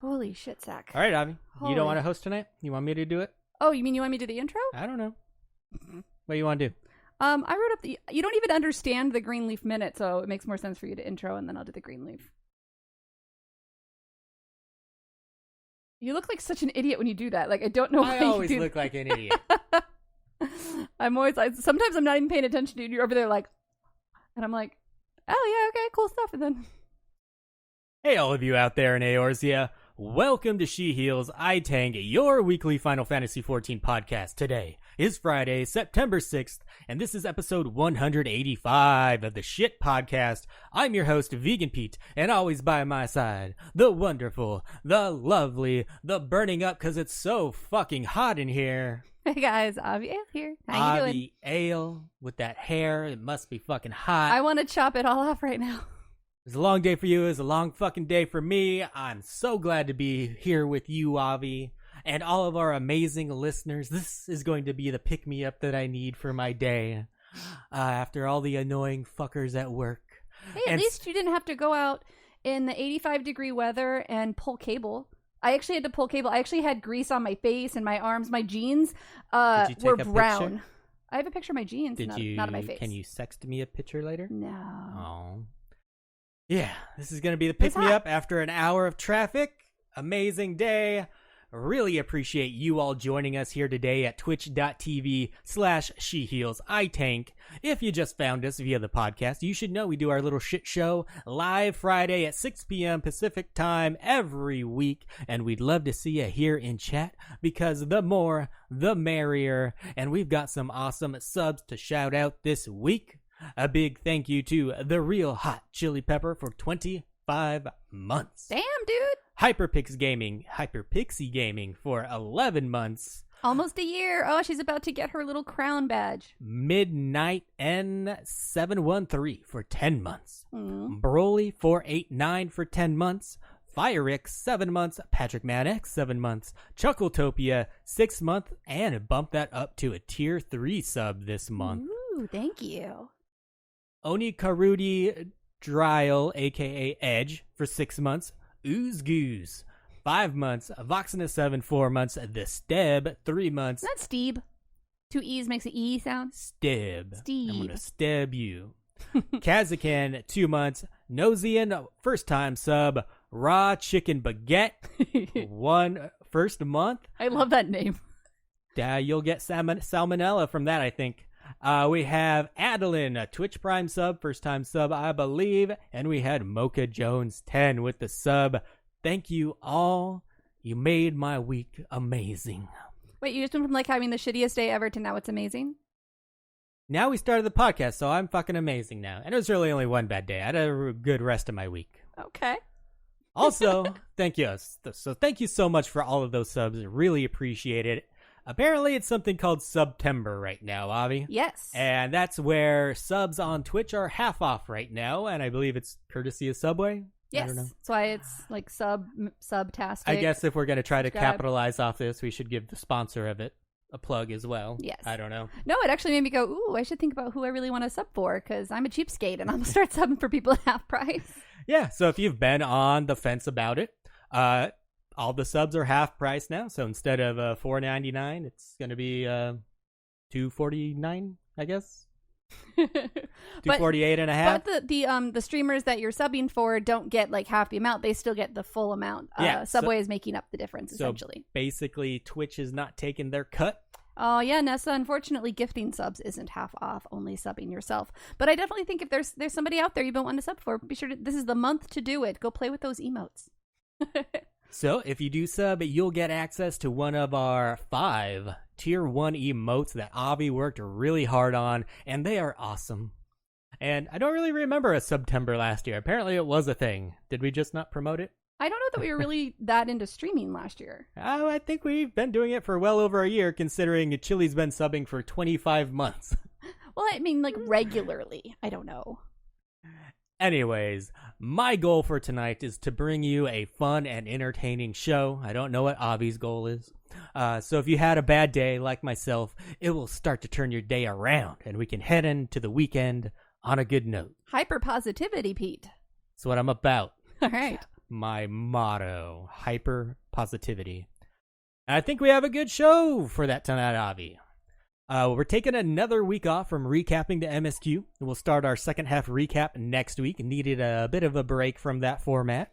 Holy shit, Zach. All right, Avi. You don't want to host tonight? You want me to do it? Oh, you mean you want me to do the intro? I don't know. What do you want to do? I wrote up you don't even understand the Greenleaf Minute, so it makes more sense for you to intro, and then I'll do the Greenleaf. You look like such an idiot when you do that. Like, I don't know why I always you do look like an idiot. sometimes I'm not even paying attention to you. You're over there like, and I'm like, oh yeah, okay, cool stuff. And then, Hey, all of you out there in Eorzea. Welcome to She Heals, I Tank, your weekly Final Fantasy XIV podcast. Today is Friday, September 6th, and this is episode 185 of the Shit Podcast. I'm your host, Vegan Pete, and always by my side, the wonderful, the lovely, the burning up because it's so fucking hot in here. hey guys, Avi Ale here. How you doing? Avi Ale with that hair, it must be fucking hot. I want to chop it all off right now. It's a long day for you. It's a long fucking day for me. I'm so glad to be here with you, Avi, and all of our amazing listeners. This is going to be the pick-me-up that I need for my day after all the annoying fuckers at work. Hey, at least you didn't have to go out in the 85-degree weather and pull cable. I actually had to pull cable. I actually had grease on my face and my arms. My jeans were brown. Picture? I have a picture of my jeans, not of my face. Can you sext me a picture later? No. Oh. Yeah, this is going to be the pick-me-up after an hour of traffic. Amazing day. Really appreciate you all joining us here today at twitch.tv/SheHealsITank. If you just found us via the podcast, you should know we do our little shit show live Friday at 6 p.m. Pacific time every week, and we'd love to see you here in chat because the more, the merrier, and we've got some awesome subs to shout out this week. A big thank you to The Real Hot Chili Pepper for 25 months. Damn, dude. Hyperpixie Gaming for 11 months. Almost a year. Oh, she's about to get her little crown badge. Midnight N713 for 10 months. Mm. Broly 489 for 10 months. Firix 7 months. Patrick Man X 7 months. Chuckletopia 6 months. And bump that up to a tier 3 sub this month. Ooh, thank you. Onikarudi Dryal, aka Edge, for 6 months. Ooze Goose, 5 months. Voxina 7, 4 months. The Steb, 3 months. Not Stebe. 2 E's makes an E sound. Steb. Steve. I'm gonna stab you. Kazakan, 2 months. Nozian, first time sub. Raw Chicken Baguette, 1 first month. I love that name. You'll get salmonella from that, I think. We have Adeline, a Twitch Prime sub, first time sub, I believe. And we had Mocha Jones 10 with the sub. Thank you all. You made my week amazing. Wait, you just went from like having the shittiest day ever to now it's amazing? Now we started the podcast, so I'm fucking amazing now. And it was really only one bad day. I had a good rest of my week. Okay. Also, thank you. So thank you so much for all of those subs. I really appreciate it. Apparently, it's something called September right now, Avi. Yes. And that's where subs on Twitch are half off right now, and I believe it's courtesy of Subway. Yes. I don't know. That's why it's like sub-tastic. I guess if we're going to try to capitalize off this, we should give the sponsor of it a plug as well. Yes. I don't know. No, it actually made me go, ooh, I should think about who I really want to sub for, because I'm a cheapskate, and I'm going to start subbing for people at half price. Yeah, so if you've been on the fence about it, all the subs are half price now, so instead of $4.99, it's going to be $2.49, I guess. $2.48 and a half. But the streamers that you're subbing for don't get like half the amount; they still get the full amount. Subway is making up the difference essentially. So basically, Twitch is not taking their cut. Oh yeah, Nessa. Unfortunately, gifting subs isn't half off. Only subbing yourself. But I definitely think if there's somebody out there you've been wanting to sub for, be sure this is the month to do it. Go play with those emotes. So, if you do sub, you'll get access to one of our 5 Tier 1 emotes that Avi worked really hard on, and they are awesome. And I don't really remember a September last year. Apparently, it was a thing. Did we just not promote it? I don't know that we were really that into streaming last year. Oh, I think we've been doing it for well over a year, considering Chili's been subbing for 25 months. Well, I mean, like, regularly. I don't know. Anyways, my goal for tonight is to bring you a fun and entertaining show. I don't know what Avi's goal is. So if you had a bad day like myself, it will start to turn your day around, and we can head into the weekend on a good note. Hyper positivity, Pete. That's what I'm about. All right. my motto, hyper positivity. And I think we have a good show for that tonight, Avi. We're taking another week off from recapping the MSQ. We'll start our second half recap next week. Needed a bit of a break from that format.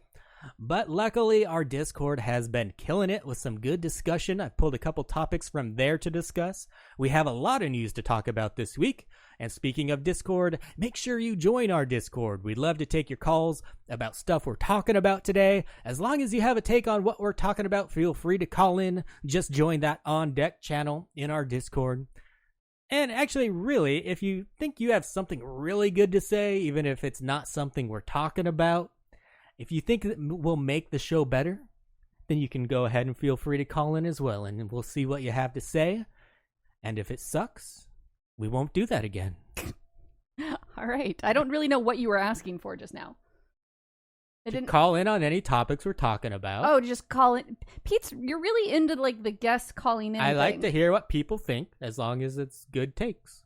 But luckily, our Discord has been killing it with some good discussion. I've pulled a couple topics from there to discuss. We have a lot of news to talk about this week. And speaking of Discord, make sure you join our Discord. We'd love to take your calls about stuff we're talking about today. As long as you have a take on what we're talking about, feel free to call in. Just join that On Deck channel in our Discord. And actually, really, if you think you have something really good to say, even if it's not something we're talking about, if you think that will make the show better, then you can go ahead and feel free to call in as well, and we'll see what you have to say. And if it sucks, we won't do that again. All right. I don't really know what you were asking for just now. I didn't call in on any topics we're talking about. Oh, just call in. Pete's, you're really into like the guests calling in. I like to hear what people think, as long as it's good takes.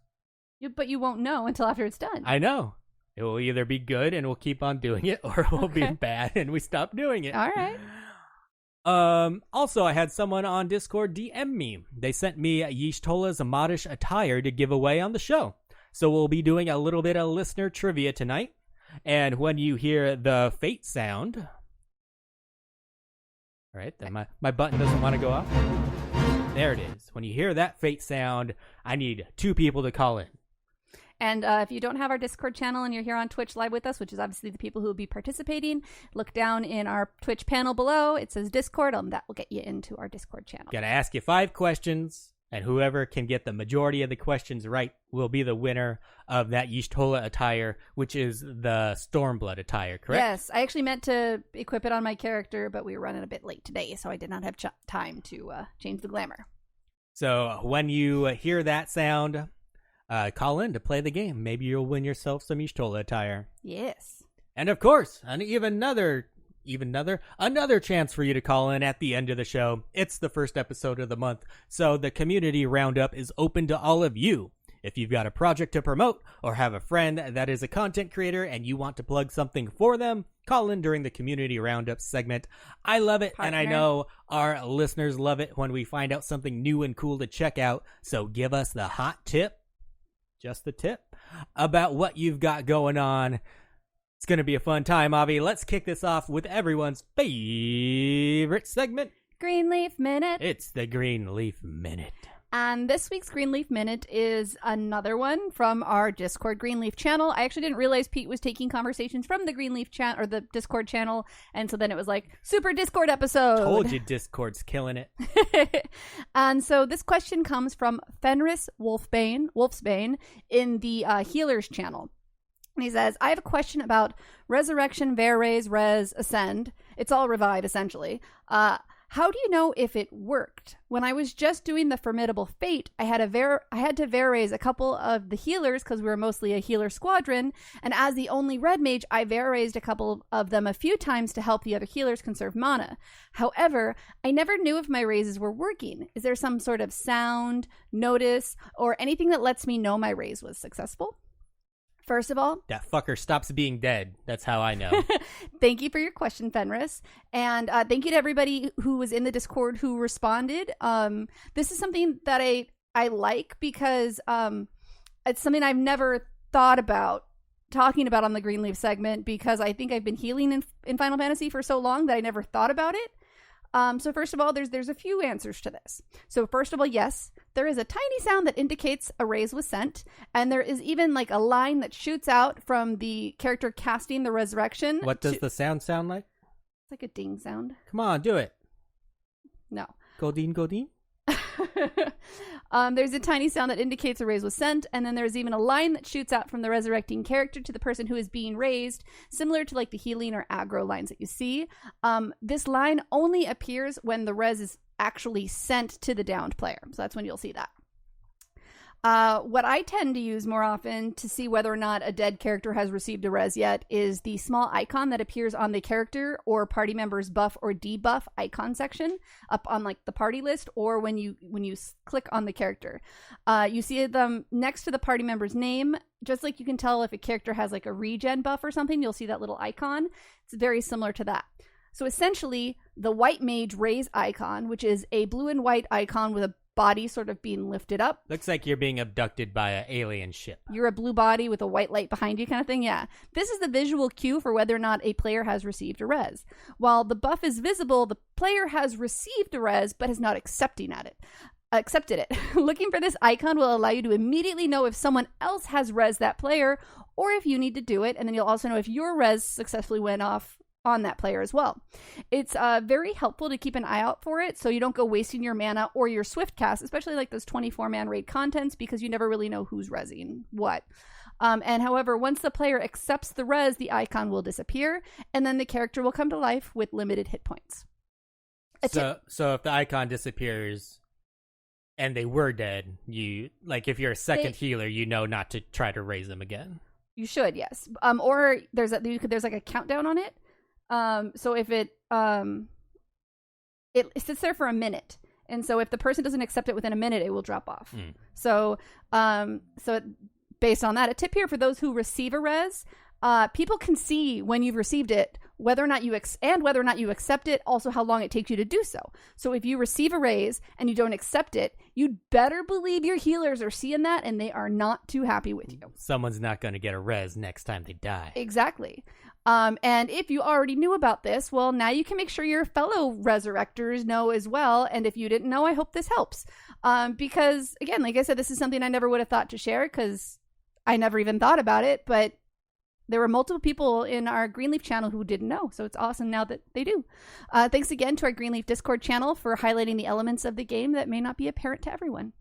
But you won't know until after it's done. I know. It will either be good and we'll keep on doing it, or it will be bad and we stop doing it. All right. Also, I had someone on Discord DM me. They sent me Y'shtola's modish attire to give away on the show. So we'll be doing a little bit of listener trivia tonight. And when you hear the fate sound... All right, then my button doesn't want to go off. There it is. When you hear that fate sound, I need 2 people to call in. And if you don't have our Discord channel and you're here on Twitch live with us, which is obviously the people who will be participating, look down in our Twitch panel below. It says Discord, and that will get you into our Discord channel. Gonna ask you 5 questions, and whoever can get the majority of the questions right will be the winner of that Y'shtola attire, which is the Stormblood attire, correct? Yes, I actually meant to equip it on my character, but we were running a bit late today, so I did not have time to change the glamour. So when you hear that sound... call in to play the game. Maybe you'll win yourself some Y'shtola attire. Yes. And of course, another chance for you to call in at the end of the show. It's the first episode of the month, so the community roundup is open to all of you. If you've got a project to promote or have a friend that is a content creator and you want to plug something for them, call in during the community roundup segment. I love it, and I know our listeners love it when we find out something new and cool to check out. So give us the hot tip. Just the tip about what you've got going on. It's going to be a fun time, Avi. Let's kick this off with everyone's favorite segment. Greenleaf Minute. It's the Greenleaf Minute. And this week's Greenleaf Minute is another one from our Discord Greenleaf channel. I actually didn't realize Pete was taking conversations from the Greenleaf chat or the Discord channel, and so then it was like, super Discord episode. Told you Discord's killing it. And so this question comes from Fenris Wolfsbane in the Healers channel. And he says, I have a question about Resurrection, Verraise, Res, Ascend. It's all revive, essentially. How do you know if it worked? When I was just doing the Formidable Fate, I had to Verraise a couple of the healers because we were mostly a healer squadron, and as the only red mage, I Verraised a couple of them a few times to help the other healers conserve mana. However, I never knew if my raises were working. Is there some sort of sound, notice, or anything that lets me know my raise was successful? First of all, that fucker stops being dead. That's how I know. Thank you for your question, Fenris. And thank you to everybody who was in the Discord who responded. This is something that I like because it's something I've never thought about talking about on the Greenleaf segment, because I think I've been healing in Final Fantasy for so long that I never thought about it. So first of all, there's a few answers to this. So first of all, yes, there is a tiny sound that indicates a raise was sent, and there is even like a line that shoots out from the character casting the resurrection. What does the sound like? It's like a ding sound. Come on, do it. No. Godin. There's a tiny sound that indicates a raise was sent, and then there's even a line that shoots out from the resurrecting character to the person who is being raised, similar to like the healing or aggro lines that you see. This line only appears when the res is actually sent to the downed player, so that's when you'll see that. What I tend to use more often to see whether or not a dead character has received a res yet is the small icon that appears on the character or party member's buff or debuff icon section up on like the party list, or when you click on the character. You see them next to the party member's name. Just like you can tell if a character has like a regen buff or something, you'll see that little icon. It's very similar to that. So essentially, the white mage raise icon, which is a blue and white icon with a body sort of being lifted up. Looks like you're being abducted by an alien ship. You're a blue body with a white light behind you kind of thing. Yeah. This is the visual cue for whether or not a player has received a res. While the buff is visible, the player has received a res but is not accepted it. Looking for this icon will allow you to immediately know if someone else has res that player or if you need to do it, and then you'll also know if your res successfully went off on that player as well. It's very helpful to keep an eye out for it so you don't go wasting your mana or your swift cast, especially like those 24-man raid contents, because you never really know who's rezzing what. And however, once the player accepts the res, the icon will disappear, and then the character will come to life with limited hit points. So if the icon disappears and they were dead, if you're a second healer, you know not to try to raise them again. You should, yes. Or there's like a countdown on it. So if it sits there for a minute, and so if the person doesn't accept it within a minute, it will drop off. So based on that, a tip here for those who receive a res, people can see when you've received it whether or not you accept it, also how long it takes you to do so. So if you receive a raise and you don't accept it, you'd better believe your healers are seeing that and they are not too happy with you. Someone's not going to get a res next time they die. Exactly. And if you already knew about this, well, now you can make sure your fellow resurrectors know as well. And if you didn't know, I hope this helps. Because, again, like I said, this is something I never would have thought to share because I never even thought about it. But there were multiple people in our Greenleaf channel who didn't know. So it's awesome now that they do. Thanks again to our Greenleaf Discord channel for highlighting the elements of the game that may not be apparent to everyone.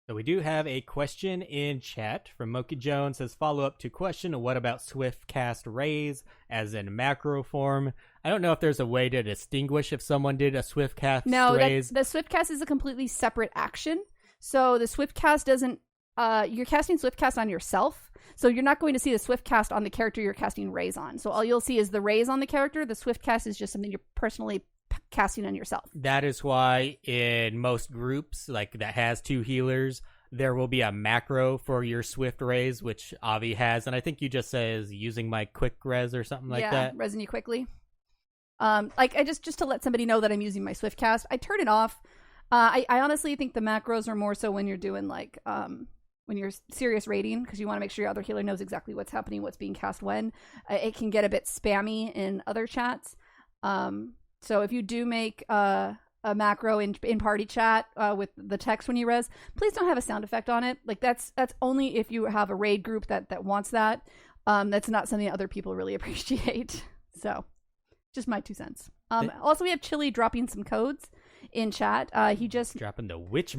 So we do have a question in chat from Mocha Jones. Says, follow up to question, what about Swift Cast Raise as in macro form? I don't know if there's a way to distinguish if someone did a Swift Cast Raise. No, the Swift Cast is a completely separate action. So the Swift Cast doesn't, you're casting Swift Cast on yourself. So you're not going to see the Swift Cast on the character you're casting Raise on. So all you'll see is the Raise on the character. The Swift Cast is just something you're personally casting on yourself. That is why in most groups like that has two healers, there will be a macro for your Swift Raise, which Avi has, and I think you just says using my quick res or something like that. Yeah, resing you quickly. I just to let somebody know that I'm using my Swift Cast, I turn it off. I honestly think the macros are more so when you're doing like when you're serious raiding, because you want to make sure your other healer knows exactly what's happening, what's being cast when. It can get a bit spammy in other chats. So if you do make a macro in party chat with the text when you res, please don't have a sound effect on it. Like that's only if you have a raid group that wants that. That's not something that other people really appreciate. So just my 2 cents. Also, we have Chili dropping some codes in chat. He just dropping the Witch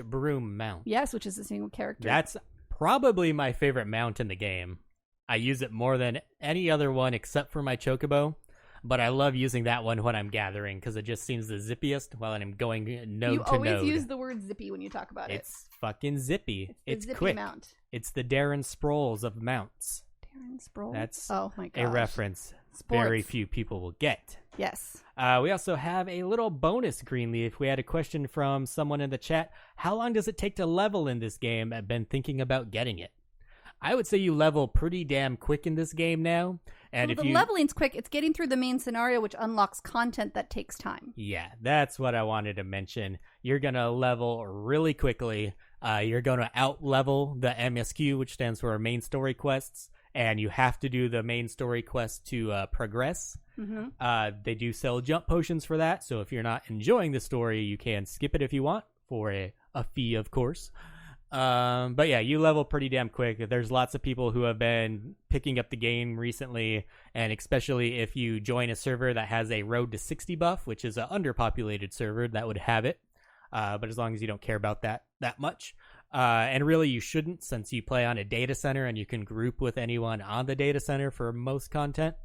Broom mount. Yes, which is a single character. That's probably my favorite mount in the game. I use it more than any other one except for my Chocobo. But I love using that one when I'm gathering because it just seems the zippiest while I'm going node to node. You always use the word zippy when you talk about it. It's fucking zippy. It's zippy quick. Mount. It's the Darren Sproles of mounts. Darren Sproles? That's oh my gosh. a reference very few people will get. Yes. We also have a little bonus Greenleaf. We had a question from someone in the chat. How long does it take to level in this game? I've been thinking about getting it. I would say you level pretty damn quick in this game now. And well, the leveling's quick. It's getting through the main scenario, which unlocks content that takes time. Yeah, that's what I wanted to mention. You're going to level really quickly. You're going to out-level the MSQ, which stands for main story quests. And you have to do the main story quest to progress. Mm-hmm. They do sell jump potions for that. So if you're not enjoying the story, you can skip it if you want for a fee, of course. But yeah, you level pretty damn quick. There's lots of people who have been picking up the game recently, and especially if you join a server that has a road to 60 buff, which is an underpopulated server, that would have it. But as long as you don't care about that much. And really you shouldn't, since you play on a data center and you can group with anyone on the data center for most content.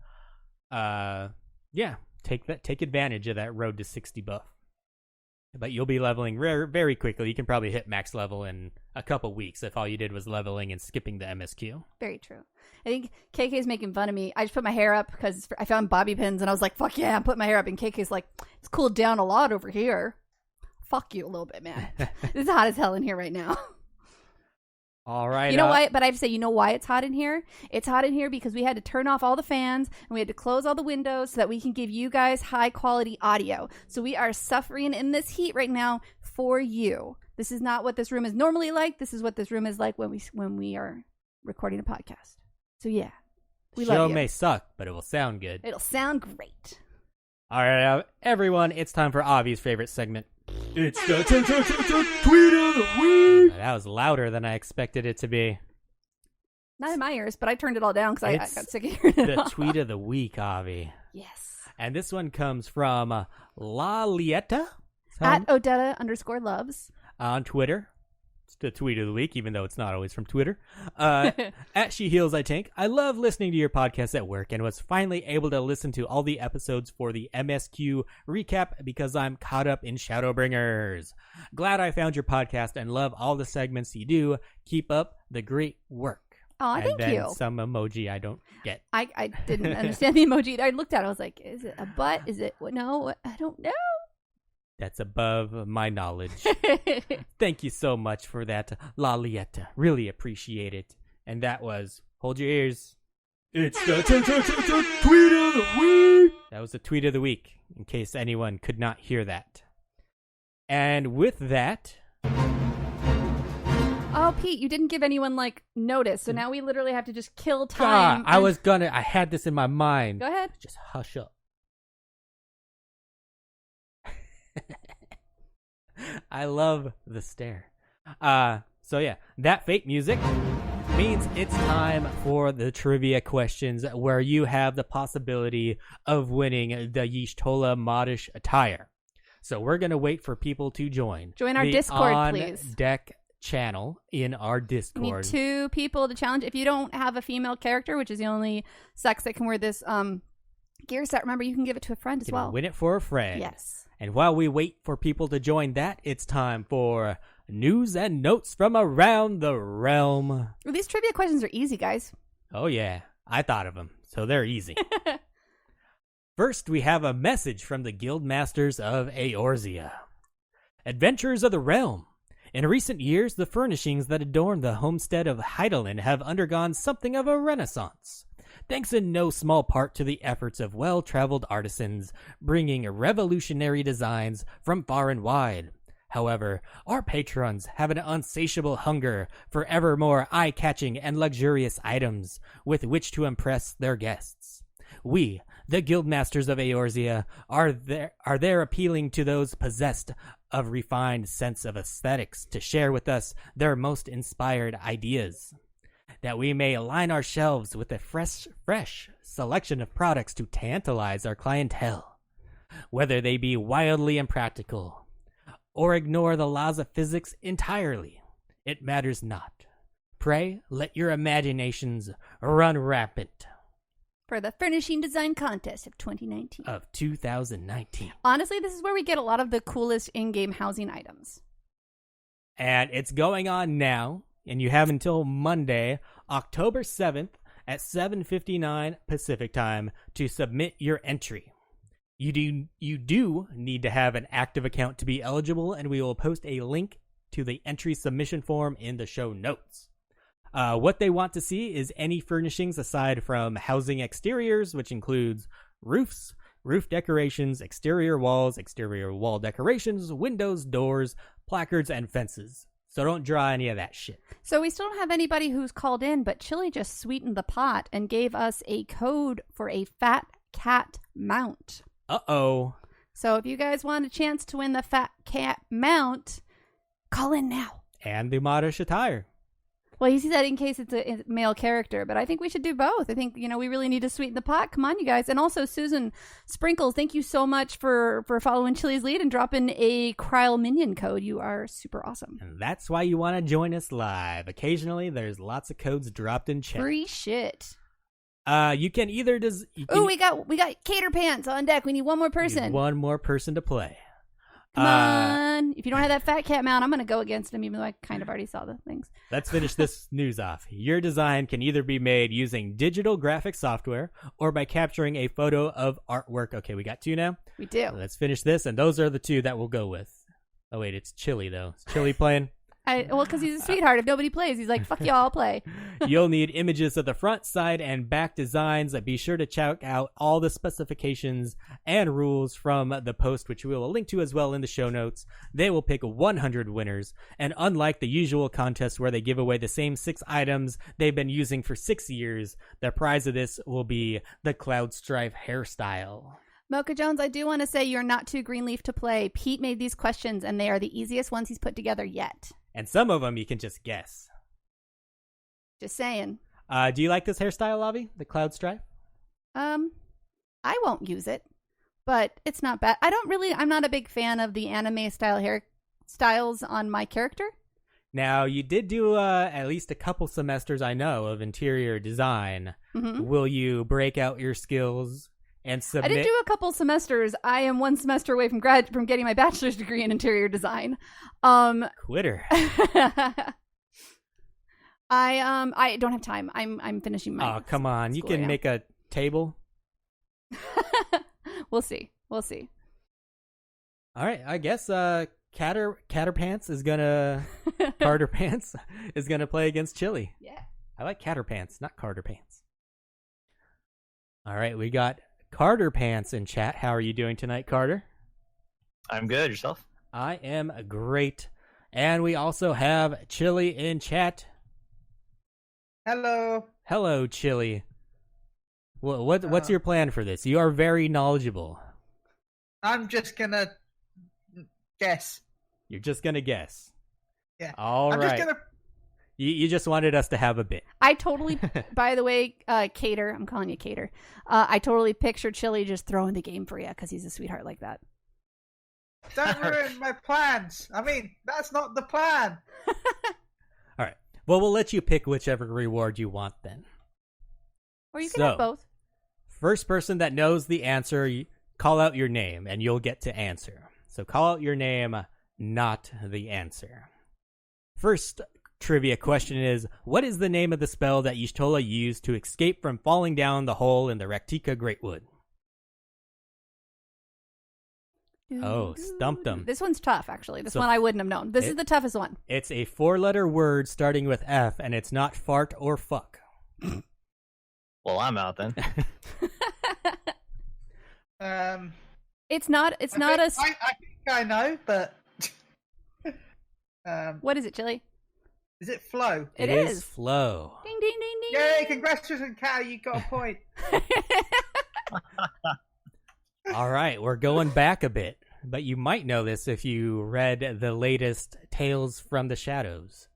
Yeah, take advantage of that road to 60 buff. But you'll be leveling very quickly. You can probably hit max level in a couple weeks if all you did was leveling and skipping the MSQ. Very true. I think KK's making fun of me. I just put my hair up because I found bobby pins and I was like, fuck yeah, I'm putting my hair up. And KK's like, it's cooled down a lot over here. Fuck you a little bit, man. It's hot as hell in here right now. All right. You know why? But I have to say, you know why it's hot in here? It's hot in here because we had to turn off all the fans and we had to close all the windows so that we can give you guys high quality audio. So we are suffering in this heat right now for you. This is not what this room is normally like. This is what this room is like when we are recording a podcast. So yeah, we love you. Show may suck, but it will sound good. It'll sound great. All right, everyone, it's time for Avi's favorite segment. It's the tweet of the week. That was louder than I expected it to be. Not in my ears, but I turned it all down because I got sick of hearing it. The tweet of the week, Avi. Yes. And this one comes from La Lieta. At Odetta_loves. On Twitter. It's the tweet of the week, even though it's not always from Twitter. At She Heals I Tank. I love listening to your podcast at work and was finally able to listen to all the episodes for the MSQ recap because I'm caught up in Shadowbringers. Glad I found your podcast and love all the segments you do. Keep up the great work. Oh, and thank then you. Some emoji I don't get. I didn't understand the emoji. I looked at it. I was like, is it a butt? Is it no? I don't know. That's above my knowledge. Thank you so much for that, La Lieta. Really appreciate it. And that was, hold your ears. It's the tweet of the week. That was the tweet of the week, in case anyone could not hear that. And with that... Oh, Pete, you didn't give anyone, notice. So now we literally have to just kill time. I had this in my mind. Go ahead. Just hush up. I love the stare. So yeah, that fake music means it's time for the trivia questions where you have the possibility of winning the Y'shtola modish attire. So we're going to wait for people to join. Join our Discord, please. Deck channel in our Discord. We need 2 people to challenge. If you don't have a female character, which is the only sex that can wear this gear set, remember you can give it to a friend as well. Win it for a friend. Yes. And while we wait for people to join that, it's time for news and notes from around the realm. Well, these trivia questions are easy, guys. Oh, yeah. I thought of them, so they're easy. First, we have a message from the Guildmasters of Eorzea. Adventurers of the Realm. In recent years, the furnishings that adorn the homestead of Heidelin have undergone something of a renaissance. Thanks in no small part to the efforts of well-traveled artisans, bringing revolutionary designs from far and wide. However, our patrons have an insatiable hunger for ever more eye-catching and luxurious items with which to impress their guests. We, the Guildmasters of Eorzea, are there appealing to those possessed of refined sense of aesthetics to share with us their most inspired ideas, that we may align our shelves with a fresh selection of products to tantalize our clientele, whether they be wildly impractical or ignore the laws of physics entirely. It matters not. Pray, let your imaginations run rampant. For the Furnishing Design Contest of 2019. Of 2019. Honestly, this is where we get a lot of the coolest in-game housing items. And it's going on now. And you have until Monday, October 7th at 7:59 Pacific Time to submit your entry. You do need to have an active account to be eligible, and we will post a link to the entry submission form in the show notes. What they want to see is any furnishings aside from housing exteriors, which includes roofs, roof decorations, exterior walls, exterior wall decorations, windows, doors, placards, and fences. So don't draw any of that shit. So we still don't have anybody who's called in, but Chili just sweetened the pot and gave us a code for a Fat Cat mount. Uh-oh. So if you guys want a chance to win the Fat Cat mount, call in now. And the modish attire. Well, you see that in case it's a male character, but I think we should do both. I think, we really need to sweeten the pot. Come on, you guys. And also, Susan Sprinkles, thank you so much for following Chili's lead and dropping a Kryl Minion code. You are super awesome. And that's why you want to join us live. Occasionally, there's lots of codes dropped in chat. Free shit. You can either... Ooh, we got Cater Pants on deck. We need one more person. One more person to play. Come on. If you don't have that Fat Cat mount, I'm going to go against him, even though I kind of already saw the things. Let's finish this news off. Your design can either be made using digital graphic software or by capturing a photo of artwork. Okay, we got 2 now? We do. Let's finish this, and those are the 2 that we'll go with. Oh, wait, it's Chili, though. Is Chili playing? Because he's a sweetheart. If nobody plays, he's like, fuck y'all, I'll play. You'll need images of the front, side, and back designs. Be sure to check out all the specifications and rules from the post, which we will link to as well in the show notes. They will pick 100 winners, and unlike the usual contest where they give away the same 6 items they've been using for 6 years, the prize of this will be the Cloud Strife hairstyle. Mocha Jones, I do want to say you're not too Greenleaf to play. Pete made these questions, and they are the easiest ones he's put together yet. And some of them you can just guess. Just saying. Do you like this hairstyle, Avi? The Cloud Strife? I won't use it, but it's not bad. I'm not a big fan of the anime style hairstyles on my character. Now, you did do at least a couple semesters, I know, of interior design. Mm-hmm. Will you break out your skills and submit? I did do a couple semesters. I am 1 semester away from getting my bachelor's degree in interior design. Quitter. I don't have time. I'm finishing my. Oh, come on! You can make a table. We'll see. All right, I guess Catterpants is gonna Carter Pants is gonna play against Chili. Yeah, I like Catterpants, not Carter Pants. All right, we got Carter Pants in chat. How are you doing tonight, Carter? I'm good. Yourself? I am great. And we also have Chili in chat. Hello. Hello, Chili. What's your plan for this? You are very knowledgeable. I'm just gonna guess. You're just gonna guess. Yeah. All right. Just gonna... You just wanted us to have a bit. I totally, by the way, Cater, I'm calling you Cater. I totally pictured Chili just throwing the game for you because he's a sweetheart like that. Don't ruin my plans. I mean, that's not the plan. All right. Well, we'll let you pick whichever reward you want then. Or you can have both. First person that knows the answer, call out your name and you'll get to answer. So call out your name, not the answer. First trivia question is, what is the name of the spell that Y'shtola used to escape from falling down the hole in the Raktika Greatwood? Oh, stumped him. This one's tough, actually. This one I wouldn't have known. This is the toughest one. It's a 4-letter word starting with F, and it's not fart or fuck. Well, I'm out then. It's not. I think I know, but what is it, Chili? Is it flow? It is flow. Ding ding ding ding. Yay! Congratulations, Cal. You got a point. All right, we're going back a bit, but you might know this if you read the latest Tales from the Shadows.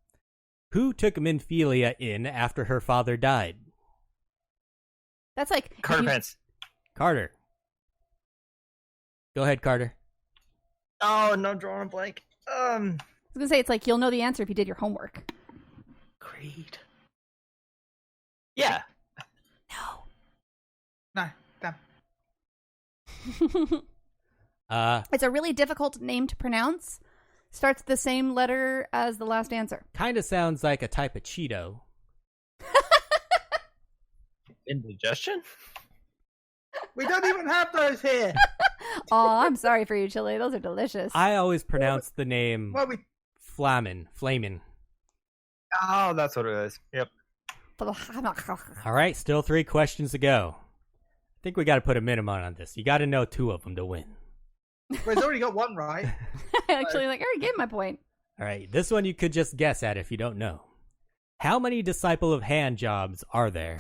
Who took Minphilia in after her father died? That's like Carter Pants. Carter. Go ahead, Carter. Oh, no, drawing a blank. I was gonna say it's like you'll know the answer if you did your homework. Creed. Yeah. No, damn. It's a really difficult name to pronounce. Starts the same letter as the last answer. Kind of sounds like a type of Cheeto. Indigestion? We don't even have those here. Oh, I'm sorry for you, Chili. Those are delicious. I always pronounce the name Flamin. Oh, that's what it is. Yep. All right, still 3 questions to go. I think we got to put a minimum on this. You got to know 2 of them to win. Well, he's already got 1 right. Actually, I already gave my point. All right, this one you could just guess at if you don't know. How many Disciple of Hand jobs are there?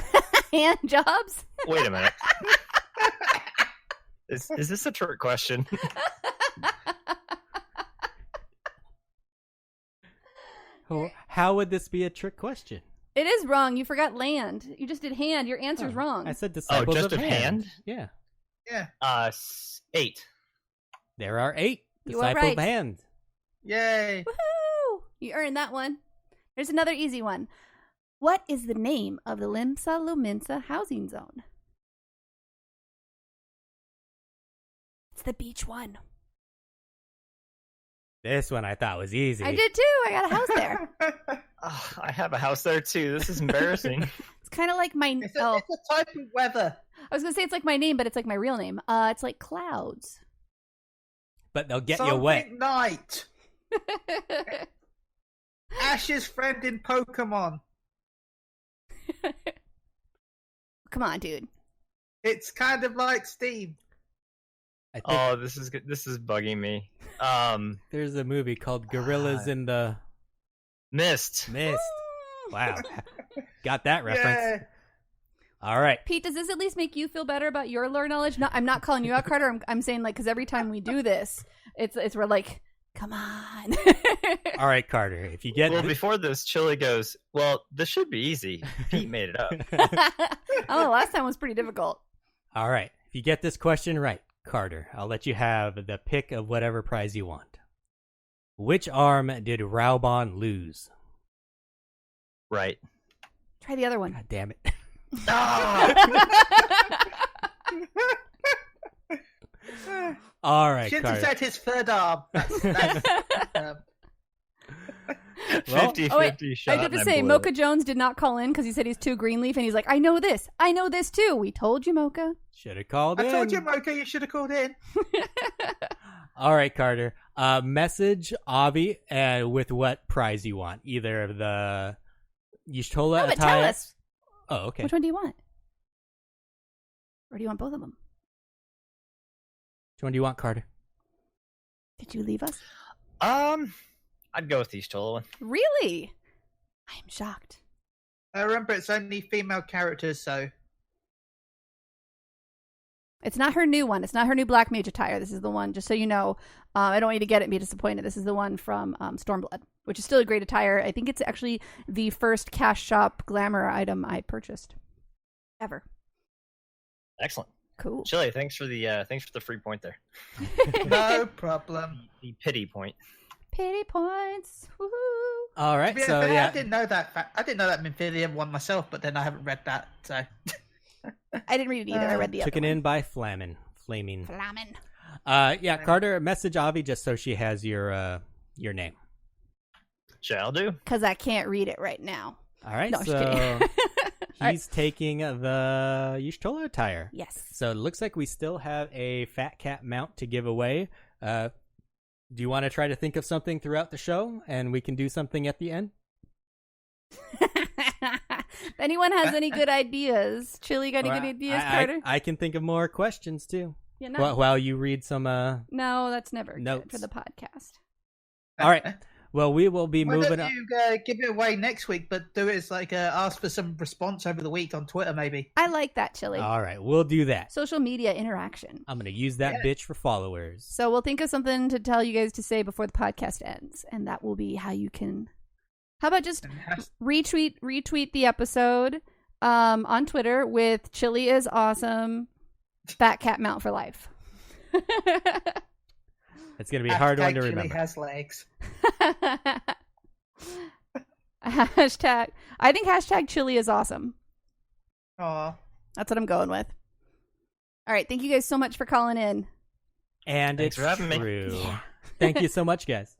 Hand jobs? Wait a minute. Is this a trick question? How would this be a trick question? It is wrong. You forgot land. You just did hand. Your answer's wrong. I said Disciples just of of Hand. hand? Yeah. 8. There are 8 You are Disciple right. of Hand. Yay. Woohoo! You earned that one. There's another easy one. What is the name of the Limsa Luminsa housing zone? It's the beach one. This one I thought was easy. I did too. I got a house there. Oh, I have a house there too. This is embarrassing. It's kind of like my... It's a type of weather. I was going to say it's like my name, but it's like my real name. It's like clouds. But they'll get you wet. Night. Ash's friend in Pokemon. Come on, dude. It's kind of like Steam. I think Oh, this is good. This is bugging me. there's a movie called Gorillas in the Mist. Mist. Wow. Got that reference. Yeah. All right. Pete, does this at least make you feel better about your lore knowledge? No, I'm not calling you out, Carter. I'm saying, like, because every time we do this, it's we're like, come on. All right, Carter. If you get Well, before this, Chili goes, well, this should be easy. Pete made it up. Oh, last time was pretty difficult. All right. If you get this question right, Carter, I'll let you have the pick of whatever prize you want. Which arm did Raubon lose? Right. Try the other one. God damn it. All right, Shouldn't have Carter. said his third arm. Um, Well, 50-50 shot. I did the and same. blew Mocha it. Jones did not call in because he said he's too Greenleaf, and he's like, I know this too. We told you, Mocha. Should have called in. I told you, Mocha, you should have called in. All right, Carter. Message Avi with what prize you want. Either the Y'shtola No, but attire. tell us. Oh, okay. Which one do you want? Or do you want both of them? Which one do you want, Carter? Did you leave us? I'd go with the Y'shtola one. Really? I am shocked. I remember it's only female characters, so It's not her new one. It's not her new Black Mage attire. This is the one, just so you know. I don't want you to get it and be disappointed. This is the one from Stormblood, which is still a great attire. I think it's actually the first cash shop glamour item I purchased ever. Excellent. Cool. Chili, thanks for the free point there. no problem. The pity point. Pity points. Woohoo. All right, To be so fair, yeah. I didn't know that. I didn't know that Minfilia one myself, but then I haven't read that. So I didn't read it either. I read the other Taken one. in by Flaming. Flamin'. Yeah, Carter, message Avi just so she has your name. Shall do. Because I can't read it right now. All right, No, I'm just so kidding. he's taking the Y'shtola attire. Yes. So it looks like we still have a Fat Cat mount to give away. Do you want to try to think of something throughout the show, and we can do something at the end? If anyone has any good ideas, Chili got any good ideas, Carter? I can think of more questions too. Yeah, no. While you read some. No, that's never Notes. good for the podcast. All right. Well, we will be why moving don't on. you give it away next week, but do it as like ask for some response over the week on Twitter, maybe. I like that, Chili. All right, we'll do that. Social media interaction. I'm gonna use that bitch for followers. So we'll think of something to tell you guys to say before the podcast ends, and that will be how you can. How about just retweet the episode on Twitter with Chili is awesome, Fat Cat Mount for life. It's gonna be a hard one to Chili remember. has legs. Hashtag. I think hashtag Chili is awesome. Aw. That's what I'm going with. All right. Thank you guys so much for calling in. And Thanks it's for having me. true. Yeah. Thank you so much, guys.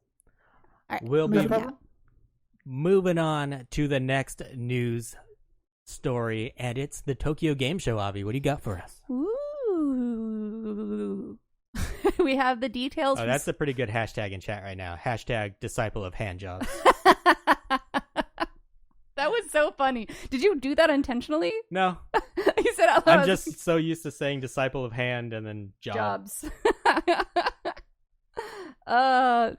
All right. We'll be moving on. moving on to the next news story, and it's the Tokyo Game Show. Avi, what do you got for us? Ooh. We have the details. Oh, that's a pretty good hashtag in chat right now. Hashtag disciple of handjobs. That was so funny. Did you do that intentionally? No, You said out loud. I'm just so used to saying disciple of hand and then job. jobs.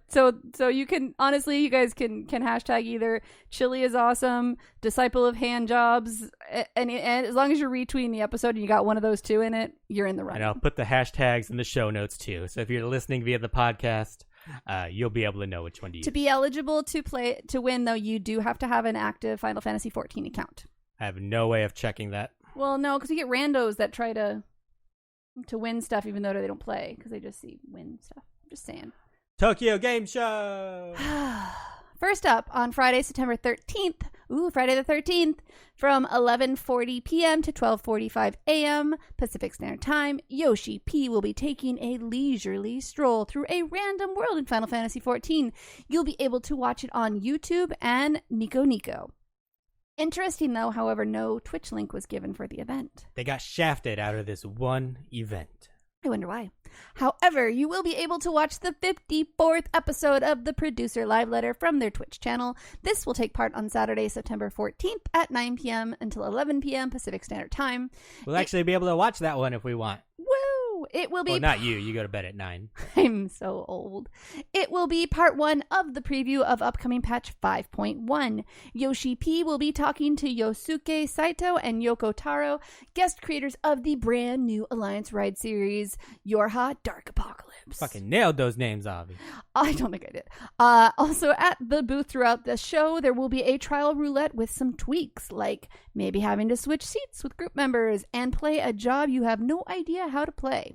So you can honestly, you guys can hashtag either Chili is awesome, disciple of hand jobs, and as long as you're retweeting the episode and you got one of those two in it, you're in the And running. I'll put the hashtags in the show notes too. So if you're listening via the podcast, you'll be able to know which one to use. To be eligible to win, though, you do have to have an active Final Fantasy 14 account. I have no way of checking that. Well, no, because we get randos that try to win stuff even though they don't play because they just see win stuff. Just saying. Tokyo Game Show. First up, on Friday, September 13th, Friday the 13th, from 11:40 p.m. to 12:45 a.m. Pacific Standard Time, Yoshi P will be taking a leisurely stroll through a random world in Final Fantasy XIV. You'll be able to watch it on YouTube and Nico Nico. Interesting, though, however, no Twitch link was given for the event. They got shafted out of this one event. I wonder why. However, you will be able to watch the 54th episode of the Producer Live Letter from their Twitch channel. This will take part on Saturday, September 14th at 9 p.m. until 11 p.m. Pacific Standard Time. We'll actually be able to watch that one if we want. Woo! It will be... Well, not you. You go to bed at 9. I'm so old. It will be part 1 of the preview of upcoming patch 5.1. Yoshi P will be talking to Yosuke Saito and Yoko Taro, guest creators of the brand new Alliance Ride series, Yorha Dark Apocalypse. Fucking nailed those names, Avi. I don't think I did. Also, at the booth throughout the show, there will be a trial roulette with some tweaks, like maybe having to switch seats with group members and play a job you have no idea how to play.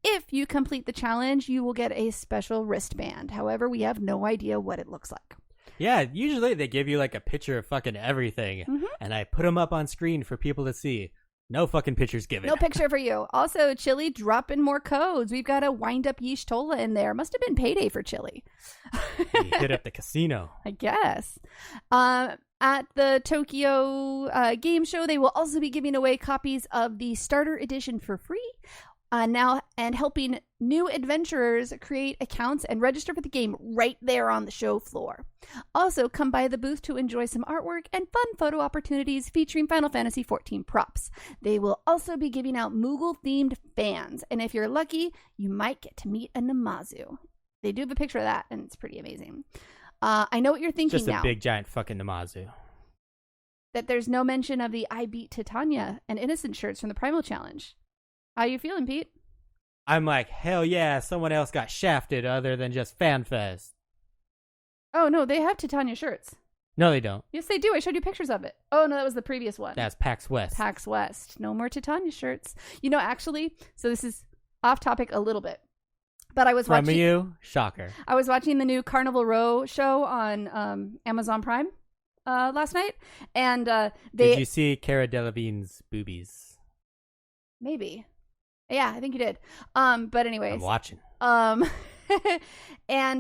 If you complete the challenge, you will get a special wristband. However, we have no idea what it looks like. Yeah, usually they give you like a picture of fucking everything, and I put them up on screen for people to see. No fucking pictures given. No picture for you. Also, Chili dropping more codes. We've got a wind-up Yeesh Tola in there. Must have been payday for Chili. You hit up the casino. I guess. At the Tokyo Game Show, they will also be giving away copies of the Starter Edition for free. Now, and helping new adventurers create accounts and register for the game right there on the show floor. Also, come by the booth to enjoy some artwork and fun photo opportunities featuring Final Fantasy XIV props. They will also be giving out Moogle-themed fans, and if you're lucky, you might get to meet a Namazu. They do have a picture of that, and it's pretty amazing. I know what you're thinking now. Just a big, giant fucking Namazu. That there's no mention of the I Beat Titania and Innocent shirts from the Primal Challenge. How you feeling, Pete? I'm like, hell yeah, someone else got shafted other than just FanFest. Oh, no, they have Titania shirts. No, they don't. Yes, they do. I showed you pictures of it. Oh, no, that was the previous one. That's PAX West. PAX West. No more Titania shirts. You know, actually, so this is off topic a little bit. But I was From watching... you? Shocker. I was watching the new Carnival Row show on Amazon Prime last night. And Did you see Cara Delevingne's boobies? Maybe. Yeah, I think you did. But anyways. I'm watching. And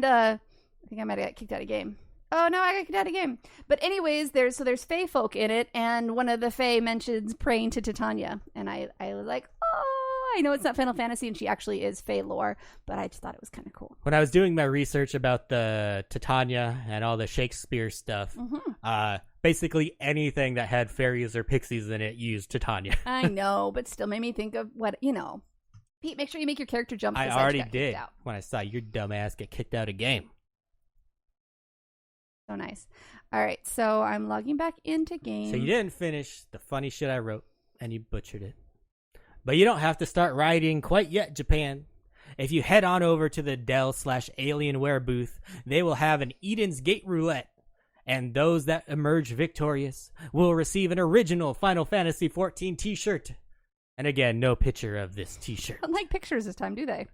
I think I might have got kicked out of game. Oh no, I got kicked out of game. But anyways, there's Fae folk in it, and one of the Fae mentions praying to Titania, and I was like, oh, I know it's not Final Fantasy, and she actually is Fae lore, but I just thought it was kind of cool. When I was doing my research about the Titania and all the Shakespeare stuff, basically anything that had fairies or pixies in it used Titania. I know, but still made me think of what, Pete, make sure you make your character jump. I already did when I saw your dumb ass get kicked out of game. So nice. All right, so I'm logging back into game. So you didn't finish the funny shit I wrote, and you butchered it. But you don't have to start writing quite yet, Japan. If you head on over to the Dell/Alienware booth, they will have an Eden's Gate roulette. And those that emerge victorious will receive an original Final Fantasy XIV t-shirt. And again, no picture of this t-shirt. I don't like pictures this time, do they?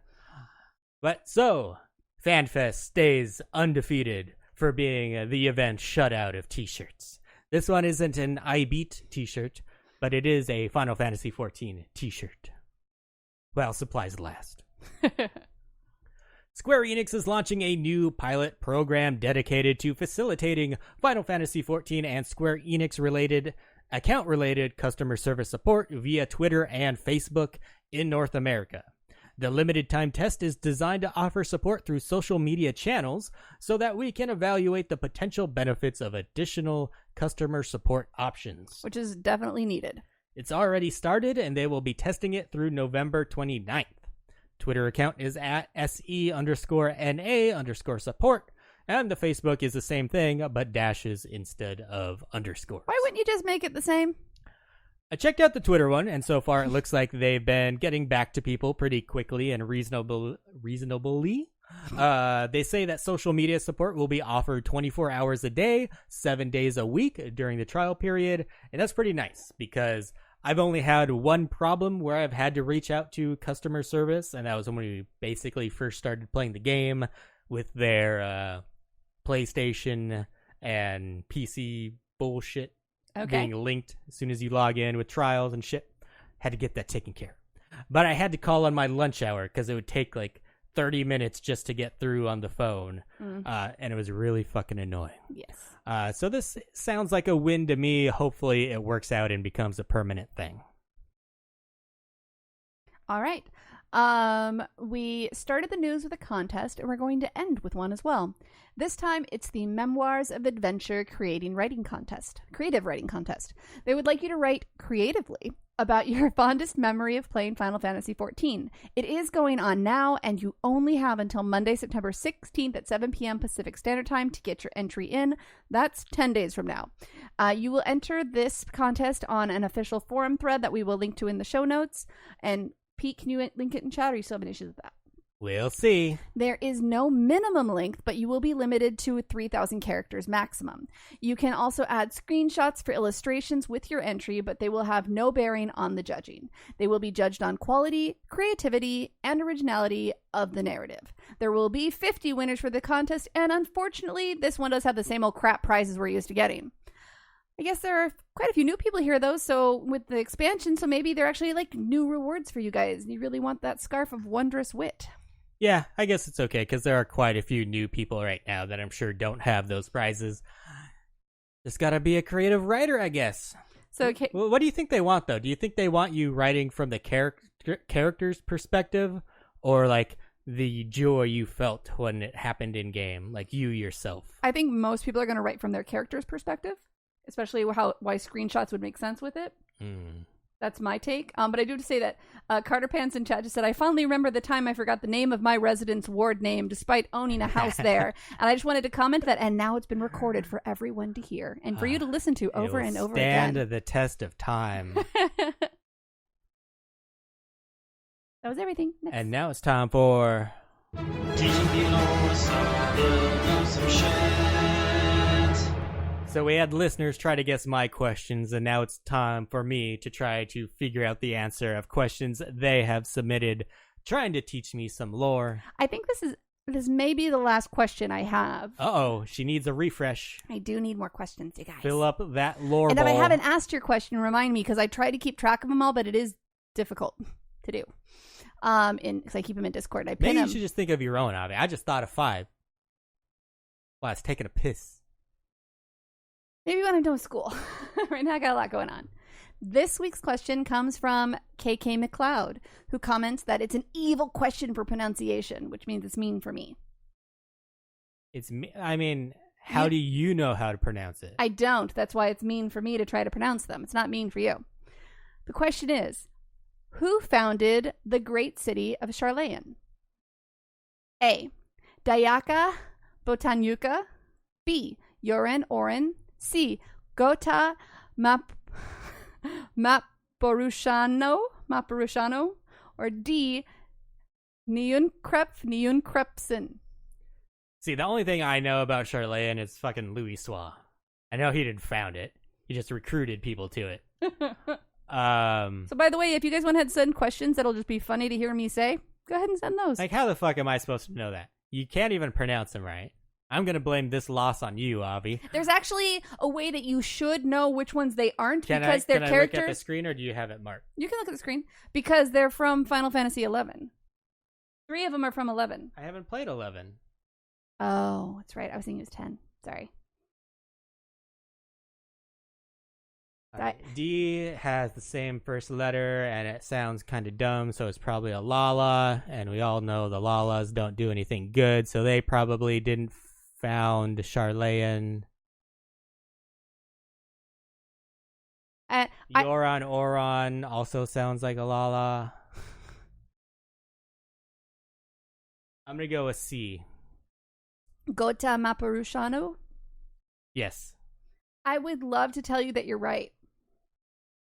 But so, FanFest stays undefeated for being the event shutout of t-shirts. This one isn't an I Beat t-shirt, but it is a Final Fantasy XIV t-shirt. Well, supplies last. Square Enix is launching a new pilot program dedicated to facilitating Final Fantasy XIV and Square Enix-related, account-related customer service support via Twitter and Facebook in North America. The limited-time test is designed to offer support through social media channels so that we can evaluate the potential benefits of additional customer support options. Which is definitely needed. It's already started, and they will be testing it through November 29th. Twitter account is at SE_NA_support, and the Facebook is the same thing, but dashes instead of underscores. Why wouldn't you just make it the same? I checked out the Twitter one, and so far it looks like they've been getting back to people pretty quickly and reasonably. They say that social media support will be offered 24 hours a day, 7 days a week during the trial period, and that's pretty nice because I've only had one problem where I've had to reach out to customer service, and that was when we basically first started playing the game with their PlayStation and PC bullshit being linked as soon as you log in with trials and shit. Had to get that taken care of. But I had to call on my lunch hour because it would take like 30 minutes just to get through on the phone, and it was really fucking annoying. Yes. So this sounds like a win to me. Hopefully it works out and becomes a permanent thing. All right. We started the news with a contest, and we're going to end with one as well. This time, it's the Memoirs of Adventure creative writing contest. They would like you to write creatively about your fondest memory of playing Final Fantasy XIV. It is going on now, and you only have until Monday, September 16th at 7 p.m. Pacific Standard Time to get your entry in. That's 10 days from now. You will enter this contest on an official forum thread that we will link to in the show notes. And Pete, can you link it in chat, or you still have an issue with that? We'll see. There is no minimum length, but you will be limited to 3,000 characters maximum. You can also add screenshots for illustrations with your entry, but they will have no bearing on the judging. They will be judged on quality, creativity, and originality of the narrative. There will be 50 winners for the contest, and unfortunately, this one does have the same old crap prizes we're used to getting. I guess there are quite a few new people here, though, so with the expansion, so maybe they're actually like new rewards for you guys. You really want that Scarf of Wondrous Wit. Yeah, I guess it's okay, because there are quite a few new people right now that I'm sure don't have those prizes. Just gotta be a creative writer, I guess. So, okay. What do you think they want, though? Do you think they want you writing from the character's perspective, or like the joy you felt when it happened in game, like you yourself? I think most people are going to write from their character's perspective, especially why screenshots would make sense with it. That's my take. But I do have to say that Carter Pants in chat just said, I fondly remember the time I forgot the name of my residence ward name despite owning a house there. And I just wanted to comment that, and now it's been recorded for everyone to hear and for you to listen to over and over again. Stand the test of time. That was everything. Next. And now it's time for... Teaching people so build some shit. So we had listeners try to guess my questions, and now it's time for me to try to figure out the answer of questions they have submitted, trying to teach me some lore. I think this may be the last question I have. Uh-oh, she needs a refresh. I do need more questions, you guys. Fill up that lore And bowl. if I haven't asked your question, remind me, because I try to keep track of them all, but it is difficult to do. Because I keep them in Discord. I pin Maybe you them. should just think of your own, Avi. I just thought of 5. Wow, it's taking a piss. Maybe when I'm done with school. Right now I got a lot going on. This week's question comes from KK McLeod, who comments that it's an evil question for pronunciation, which means it's mean for me. How do you know how to pronounce it? I don't. That's why it's mean for me to try to pronounce them. It's not mean for you. The question is, who founded the great city of Charlayan? A. Dayaka Botanyuka. B. Yoren Oren. C. Gota Mapurushano, or D. Niunkrepsen. See, the only thing I know about Charlayan is fucking Louis Soir. I know he didn't found it. He just recruited people to it. So by the way, if you guys want to send questions that'll just be funny to hear me say, go ahead and send those. Like, how the fuck am I supposed to know that? You can't even pronounce them right. I'm going to blame this loss on you, Avi. There's actually a way that you should know which ones they aren't Can because I their characters... look at the screen, or do you have it marked? You can look at the screen because they're from Final Fantasy 11. 3 of them are from 11. I haven't played 11. Oh, that's right. I was thinking it was 10. Sorry. D has the same first letter, and it sounds kind of dumb, so it's probably a Lala, and we all know the Lalas don't do anything good, so they probably didn't found Charlayan. Oron also sounds like a Lala. I'm going to go with C. Gota Mapurushano? Yes. I would love to tell you that you're right.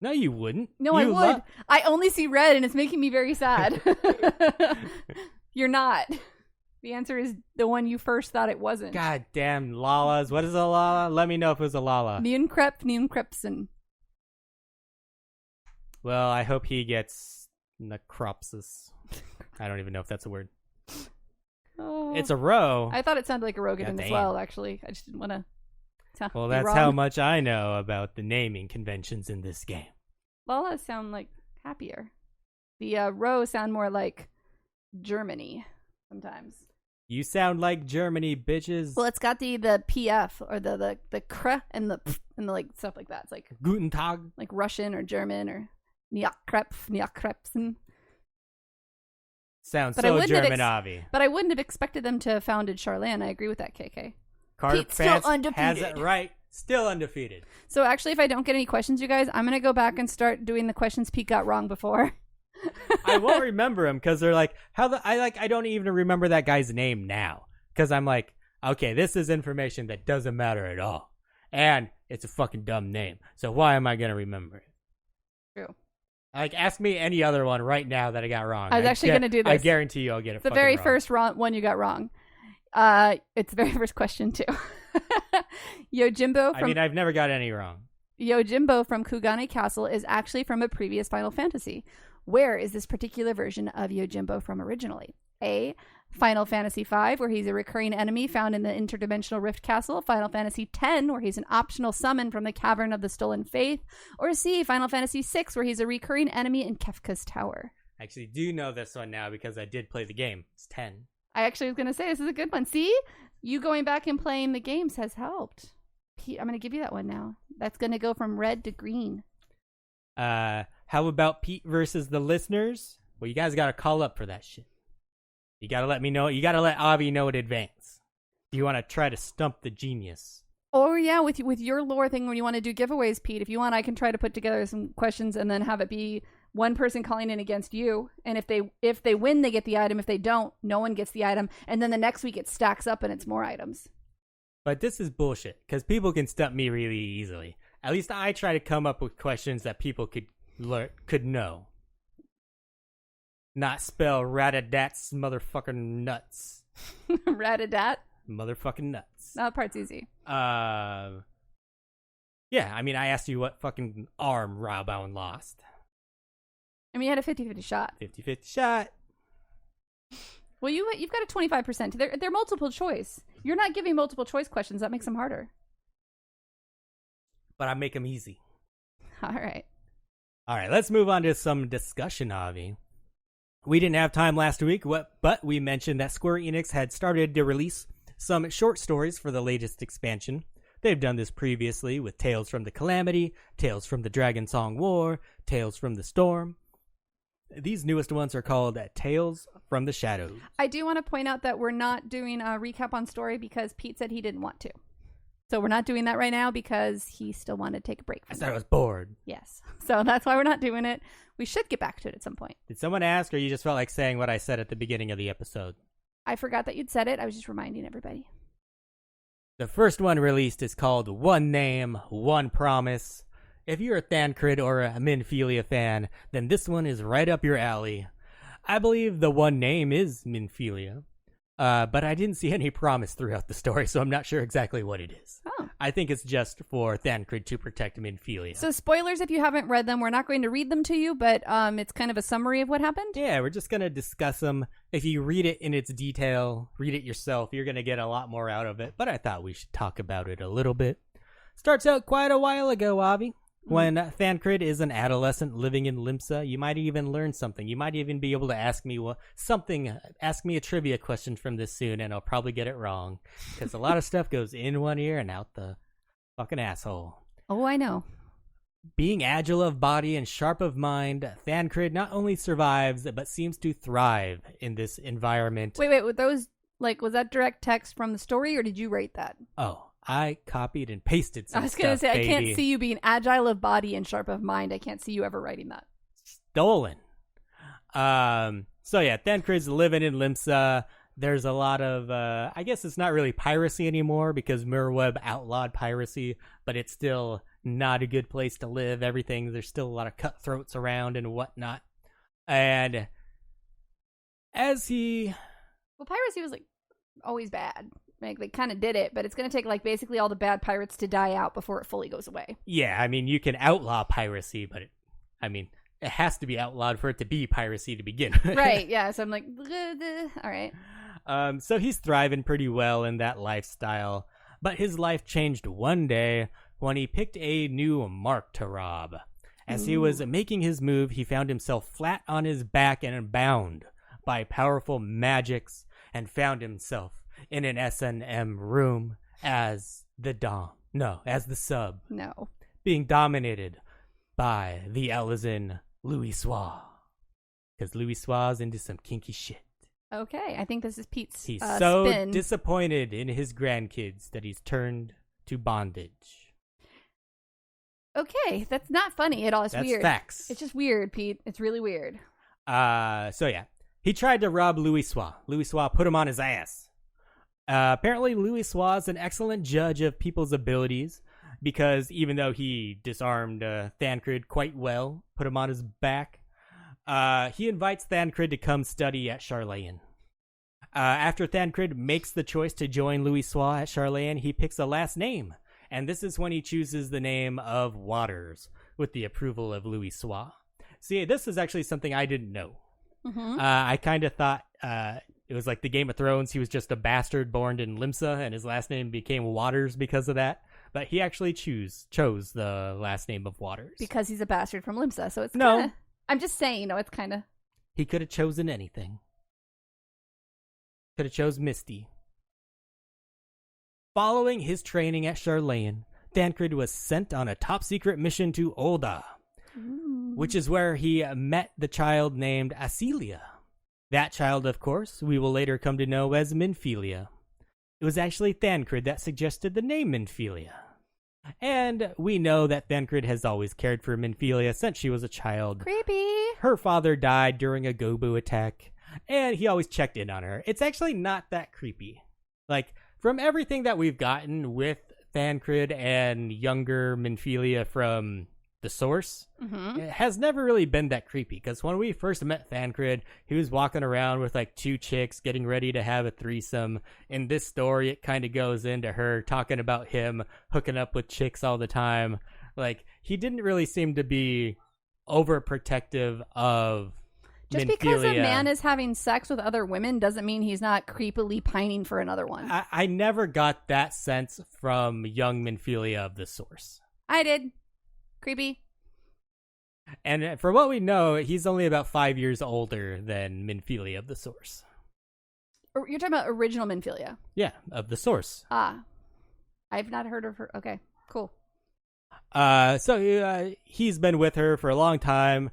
No, you wouldn't. No, I would. I only see red, and it's making me very sad. You're not. The answer is the one you first thought it wasn't. God damn Lalas. What is a Lala? Let me know if it was a Lala. Niunkrepsen. Well, I hope he gets necropsis. I don't even know if that's a word. Oh. It's a row. I thought it sounded like a Rogan as damn. well, actually. I just didn't want to. Well, that's how much I know about the naming conventions in this game. Lalas sound like happier. The row sound more like Germany sometimes. You sound like Germany, bitches. Well, it's got the PF or the kr and the pf and the like stuff like that. It's like Guten Tag, like Russian or German or Niakrepsen. Sounds But I so wouldn't have German, Avi. But I wouldn't have expected them to have founded Charlan. I agree with that, KK. Carter Pete's still Pants undefeated. has it right. Still undefeated. So actually, if I don't get any questions, you guys, I'm going to go back and start doing the questions Pete got wrong before. I won't remember him because they're like, I don't even remember that guy's name now. Because I'm like, okay, this is information that doesn't matter at all. And it's a fucking dumb name. So why am I going to remember it? True. Like, ask me any other one right now that I got wrong. I was actually going to do this. I guarantee you I'll get it The fucking very wrong. first one you got wrong. It's the very first question, too. I've never got any wrong. Yojimbo from Kugane Castle is actually from a previous Final Fantasy. Where is this particular version of Yojimbo from originally? A. Final Fantasy V, where he's a recurring enemy found in the interdimensional Rift Castle. Final Fantasy X, where he's an optional summon from the Cavern of the Stolen Faith. Or C. Final Fantasy VI, where he's a recurring enemy in Kefka's Tower. I actually do know this one now because I did play the game. It's 10. I actually was going to say, this is a good one. See? You going back and playing the games has helped. Pete, I'm going to give you that one now. That's going to go from red to green. How about Pete versus the listeners? Well, you guys got to call up for that shit. You got to let me know. You got to let Avi know in advance. You want to try to stump the genius. Or yeah, with your lore thing when you want to do giveaways, Pete, if you want, I can try to put together some questions and then have it be one person calling in against you. And if they win, they get the item. If they don't, no one gets the item. And then the next week it stacks up and it's more items. But this is bullshit because people can stump me really easily. At least I try to come up with questions that people could know. Not spell ratatats motherfucking nuts. Ratatat? Motherfucking nuts. That part's easy. Yeah, I mean, I asked you what fucking arm Rawbound lost. I mean, you had a 50-50 shot. 50-50 shot. Well, you've got a 25%. They're multiple choice. You're not giving multiple choice questions. That makes them harder. But I make them easy. All right. All right, let's move on to some discussion, Avi. We didn't have time last week, but we mentioned that Square Enix had started to release some short stories for the latest expansion. They've done this previously with Tales from the Calamity, Tales from the Dragon Song War, Tales from the Storm. These newest ones are called Tales from the Shadows. I do want to point out that we're not doing a recap on story because Pete said he didn't want to. So we're not doing that right now because he still wanted to take a break from I said I it. was bored. Yes. So that's why we're not doing it. We should get back to it at some point. Did someone ask, or you just felt like saying what I said at the beginning of the episode? I forgot that you'd said it. I was just reminding everybody. The first one released is called One Name, One Promise. If you're a Thancred or a Minfilia fan, then this one is right up your alley. I believe the one name is Minfilia, but I didn't see any promise throughout the story, so I'm not sure exactly what it is. Oh. I think it's just for Thancred to protect Minfilia. So spoilers if you haven't read them. We're not going to read them to you, but it's kind of a summary of what happened. Yeah, we're just going to discuss them. If you read it in its detail, read it yourself, you're going to get a lot more out of it, but I thought we should talk about it a little bit. Starts out quite a while ago, Avi. When Thancred is an adolescent living in Limsa, you might even learn something. You might even be able to ask me ask me a trivia question from this soon, and I'll probably get it wrong. Because a lot of stuff goes in one ear and out the fucking asshole. Oh, I know. Being agile of body and sharp of mind, Thancred not only survives, but seems to thrive in this environment. Wait, with those, was that direct text from the story, or did you write that? Oh, I copied and pasted some I was going to stuff, say, baby. I can't see you being agile of body and sharp of mind. I can't see you ever writing that. Stolen. So yeah, Thancred's living in Limsa. There's a lot of, I guess it's not really piracy anymore because Mirweb outlawed piracy, but it's still not a good place to live. There's still a lot of cutthroats around and whatnot. And piracy was always bad. They kind of did it, but it's going to take basically all the bad pirates to die out before it fully goes away. Yeah, I mean, you can outlaw piracy, but it has to be outlawed for it to be piracy to begin with. Right, yeah. So I'm like, all right. So he's thriving pretty well in that lifestyle, but his life changed one day when he picked a new mark to rob. As he was making his move, he found himself flat on his back and bound by powerful magics and found himself in an S&M room as the sub. No. Being dominated by the Elizin Louis Soir. because Louisoix into some kinky shit. Okay, I think this is Pete's He's so spin. disappointed in his grandkids that he's turned to bondage. Okay, that's not funny at all. It's That's weird. facts. It's just weird, Pete. It's really weird. So yeah, he tried to rob Louisoix. Louisoix put him on his ass. Apparently, Louisoix is an excellent judge of people's abilities because even though he disarmed Thancred quite well, put him on his back, he invites Thancred to come study at Charlayan. After Thancred makes the choice to join Louisoix at Charlayan, he picks a last name, and this is when he chooses the name of Waters with the approval of Louisoix. See, this is actually something I didn't know. Mm-hmm. I kind of thought it was like the Game of Thrones. He was just a bastard born in Limsa, and his last name became Waters because of that. But he actually chose the last name of Waters. Because he's a bastard from Limsa, so it's No. kinda... I'm just saying, it's kind of... He could have chosen anything. Could have chose Misty. Following his training at Charlayan, Thancred was sent on a top-secret mission to Olda, which is where he met the child named Acelia. That child, of course, we will later come to know as Minfilia. It was actually Thancred that suggested the name Minfilia. And we know that Thancred has always cared for Minfilia since she was a child. Creepy. Her father died during a Gobu attack, and he always checked in on her. It's actually not that creepy. Like, from everything that we've gotten with Thancred and younger Minfilia from the source, it has never really been that creepy. Because when we first met Thancred, he was walking around with like 2 chicks getting ready to have a threesome. In this story, it kind of goes into her talking about him hooking up with chicks all the time. Like, he didn't really seem to be overprotective of Just Minfilia. because a man is having sex with other women doesn't mean he's not creepily pining for another one. I never got that sense from young Minfilia of the source. I did. Creepy. And for what we know, he's only about 5 years older than Minfilia of the source. You're talking about original Minfilia. Yeah, of the source. Ah. I've not heard of her. Okay, cool. So he's been with her for a long time.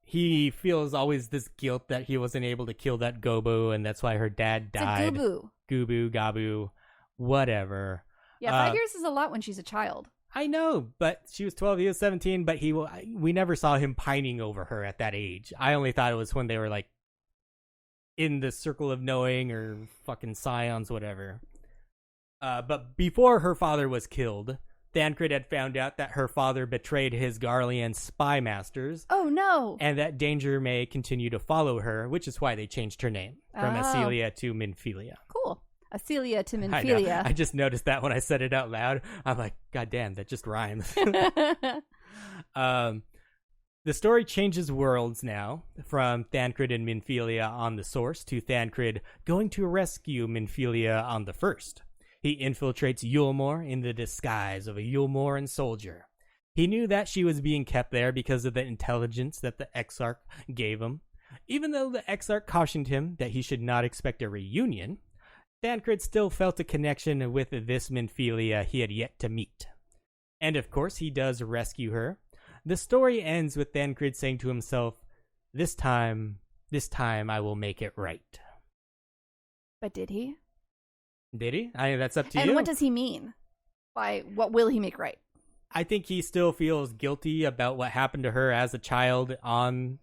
He feels always this guilt that he wasn't able to kill that Gobu, and that's why her dad died. It's a Gubu. Gubu, Gabu, whatever. Yeah, 5 years is a lot when she's a child. I know, but she was 12, he was 17, but we never saw him pining over her at that age. I only thought it was when they were like in the circle of knowing or fucking scions, whatever. But before her father was killed, Thancred had found out that her father betrayed his Garlean spy masters. Oh, no. And that danger may continue to follow her, which is why they changed her name from Acelia to Minfilia. Cool. Acelia to I know. Minfilia. I just noticed that when I said it out loud. I'm like, God damn, that just rhymes. The story changes worlds now from Thancred and Minfilia on the source to Thancred going to rescue Minfilia on the first. He infiltrates Yulmore in the disguise of a Yulmoran soldier. He knew that she was being kept there because of the intelligence that the Exarch gave him. Even though the Exarch cautioned him that he should not expect a reunion, Thancred still felt a connection with this Minfilia he had yet to meet. And of course, he does rescue her. The story ends with Thancred saying to himself, this time I will make it right. But did he? Did he? That's up to you. And what does he mean by what will he make right? I think he still feels guilty about what happened to her as a child on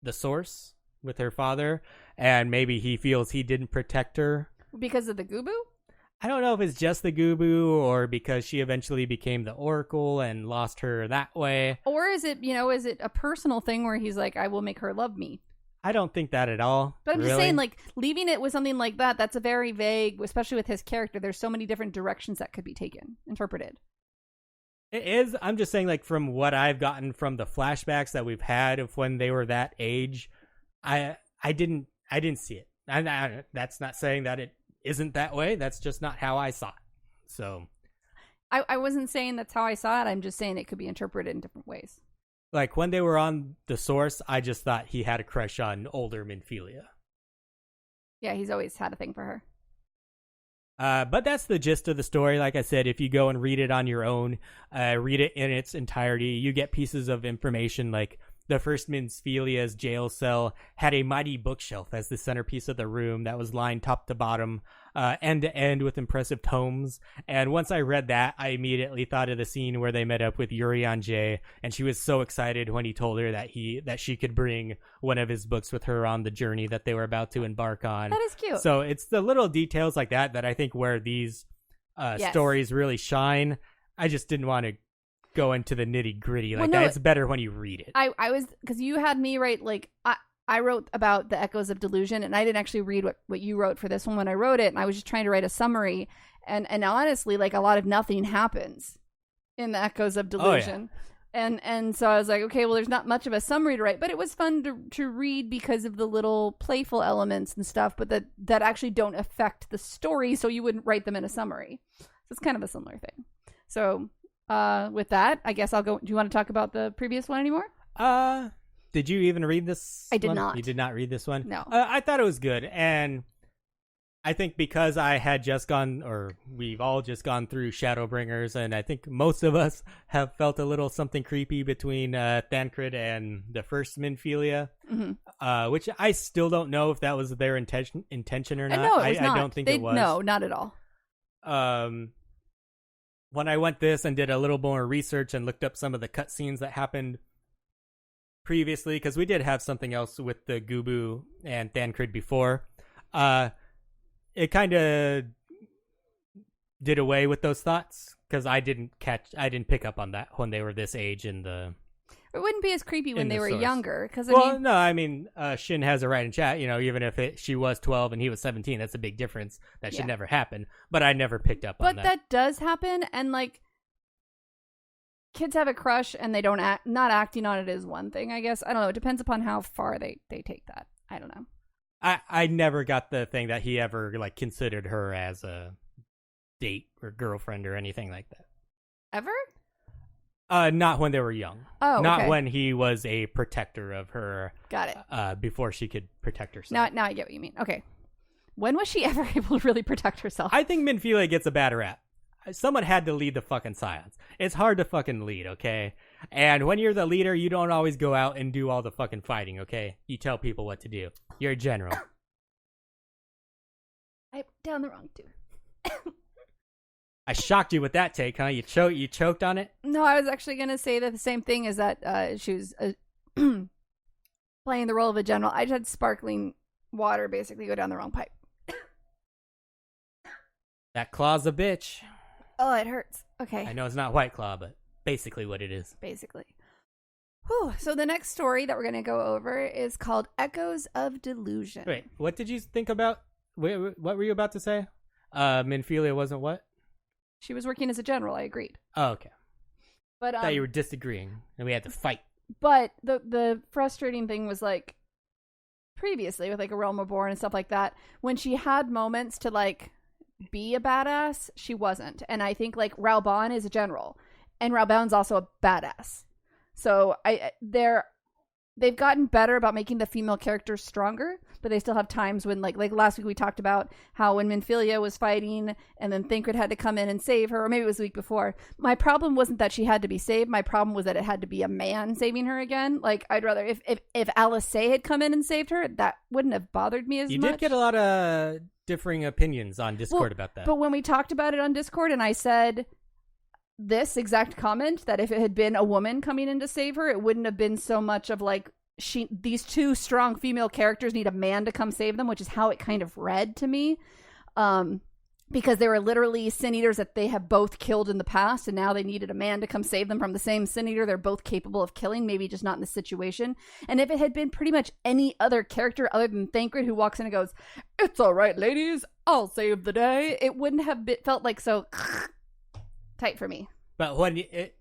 the source with her father. And maybe he feels he didn't protect her. Because of the Gubu? I don't know if it's just the Gubu or because she eventually became the Oracle and lost her that way. Or is it a personal thing where he's like, I will make her love me? I don't think that at all. But I'm really. just saying, like, leaving it with something like that, that's a very vague, especially with his character. There's so many different directions that could be interpreted. It is. I'm just saying, like, from what I've gotten from the flashbacks that we've had of when they were that age, I didn't see it. That's not saying that it isn't that way. That's just not how I saw it. So I wasn't saying that's how I saw it. I'm just saying it could be interpreted in different ways. Like, when they were on the source, I just thought he had a crush on older Minfilia. Yeah, he's always had a thing for her. But that's the gist of the story. Like I said, if you go and read it on your own, read it in its entirety, you get pieces of information like the first Minphilia's jail cell had a mighty bookshelf as the centerpiece of the room that was lined top to bottom, end to end with impressive tomes. And once I read that, I immediately thought of the scene where they met up with Yuri on Jay, and she was so excited when he told her that she could bring one of his books with her on the journey that they were about to embark on. That is cute. So it's the little details like that I think where these stories really shine. I just didn't want to go into the nitty gritty like that. It's better when you read it. I was, because you had me write, like, I wrote about the echoes of delusion, and I didn't actually read what you wrote for this one when I wrote it, and I was just trying to write a summary, and honestly, like, a lot of nothing happens in the echoes of delusion. Oh, yeah. And so I was like, okay, well, there's not much of a summary to write, but it was fun to read because of the little playful elements and stuff, but that actually don't affect the story, so you wouldn't write them in a summary. So it's kind of a similar thing. So with that, I guess I'll go. Do you want to talk about the previous one anymore? Did you even read this? I did one? not. You did not read this one? No. I thought it was good, and I think because I had just gone, or we've all just gone through Shadowbringers, and I think most of us have felt a little something creepy between Thancred and the first Minphilia, which I still don't know if that was their intention or not. No, it was not. I don't think it was. No, not at all. When I went this and did a little more research and looked up some of the cutscenes that happened previously, because we did have something else with the Gubu and Thancred before, it kind of did away with those thoughts, because I didn't pick up on that when they were this age in the... It wouldn't be as creepy when they were younger, because Shin has a right in chat. You know, even if she was 12 and he was 17, that's a big difference. That should never happen. But I never picked up on that. But that does happen, and like, kids have a crush and they don't act. Not acting on it is one thing, I guess. I don't know. It depends upon how far they take that. I don't know. I never got the thing that he ever like considered her as a date or girlfriend or anything like that. Ever? Not when they were young. Oh, not okay. when he was a protector of her. Got it. Before she could protect herself. Now I get what you mean. Okay. When was she ever able to really protect herself? I think Minphilia gets a bad rap. Someone had to lead the fucking science. It's hard to fucking lead, okay? And when you're the leader, you don't always go out and do all the fucking fighting, okay? You tell people what to do. You're a general. I down the wrong tube. I shocked you with that take, huh? You choked on it? No, I was actually going to say that the same thing is that she was playing the role of a general. I just had sparkling water basically go down the wrong pipe. That claw's a bitch. Oh, it hurts. Okay. I know it's not White Claw, but basically what it is. Basically. Whew. So the next story that we're going to go over is called Echoes of Delusion. Wait, what did you think about? Wait, what were you about to say? Minphilia wasn't what? She was working as a general, I agreed. Oh, okay. But I thought you were disagreeing, and we had to fight. But the frustrating thing was, like, previously with, like, A Realm Reborn and stuff like that, when she had moments to, like, be a badass, she wasn't. And I think, like, Raoban is a general, and Raoban's also a badass. So they've gotten better about making the female characters stronger, but they still have times when, like last week we talked about how when Minphilia was fighting and then Thancred had to come in and save her, or maybe it was the week before. My problem wasn't that she had to be saved. My problem was that it had to be a man saving her again. Like, I'd rather, if Alice Say had come in and saved her, that wouldn't have bothered me as much. You did get a lot of differing opinions on Discord about that. But when we talked about it on Discord and I said this exact comment, that if it had been a woman coming in to save her, it wouldn't have been so much of like, these two strong female characters need a man to come save them, which is how it kind of read to me, because they were literally sin eaters that they have both killed in the past, and now they needed a man to come save them from the same sin eater they're both capable of killing, maybe just not in this situation. And if it had been pretty much any other character other than Thancred who walks in and goes, "It's all right, ladies, I'll save the day," it wouldn't have felt like so tight for me. But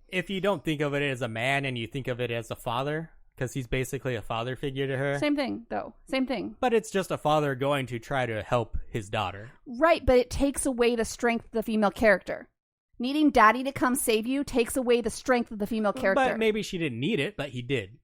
if you don't think of it as a man and you think of it as a father, because he's basically a father figure to her. Same thing, though. Same thing. But it's just a father going to try to help his daughter. Right, but it takes away the strength of the female character. Needing daddy to come save you takes away the strength of the female character. But maybe she didn't need it, but he did.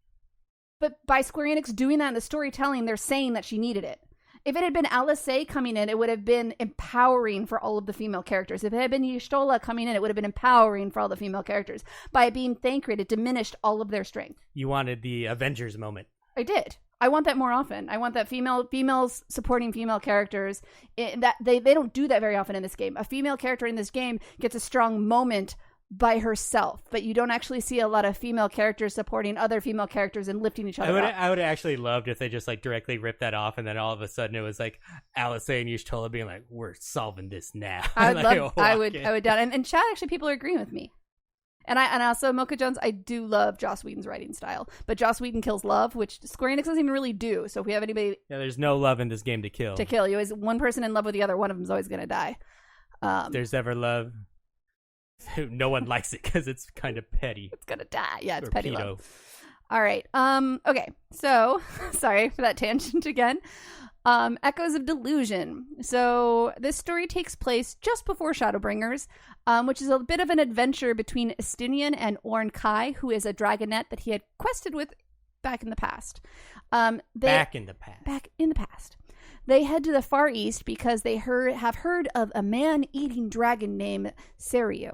But by Square Enix doing that in the storytelling, they're saying that she needed it. If it had been Alisei coming in, it would have been empowering for all of the female characters. If it had been Y'shtola coming in, it would have been empowering for all the female characters. By it being Thancred, it diminished all of their strength. You wanted the Avengers moment. I did. I want that more often. I want that females supporting female characters. That they don't do that very often in this game. A female character in this game gets a strong moment by herself, but you don't actually see a lot of female characters supporting other female characters and lifting each other up. I would have actually loved if they just like directly ripped that off, and then all of a sudden it was like Alisei and Y'shtola being like, "We're solving this now." I would like, love. I would doubt. And chat actually, people are agreeing with me. And also Mocha Jones, I do love Joss Whedon's writing style, but Joss Whedon kills love, which Square Enix doesn't even really do. So if we have anybody, there's no love in this game to kill. You is one person in love with the other, one of them's always going to die. If there's ever love, no one likes it because it's kind of petty. It's gonna die. Yeah, it's Or petty pedo. love. All right. Okay. So sorry for that tangent again. Echoes of Delusion. So this story takes place just before Shadowbringers, which is a bit of an adventure between Estinian and Orn Kai, who is a dragonette that he had quested with back in the past. Back in the past. They head to the Far East because they have heard of a man-eating dragon named Seiryu.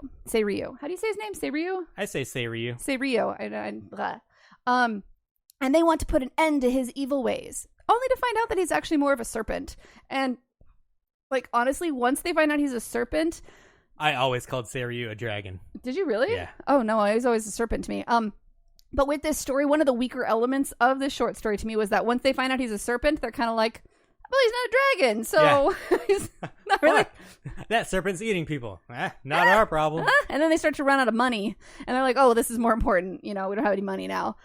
How do you say his name? Seiryu? I say Seiryu. Seiryu. And they want to put an end to his evil ways, only to find out that he's actually more of a serpent. And, like, honestly, once they find out he's a serpent... I always called Seiryu a dragon. Did you really? Yeah. Oh, no, he was always a serpent to me. But with this story, one of the weaker elements of this short story to me was that once they find out he's a serpent, they're kind of like... Well, he's not a dragon, so he's not really. That serpent's eating people. Not our problem. And then they start to run out of money, and they're like, "Oh, this is more important. We don't have any money now."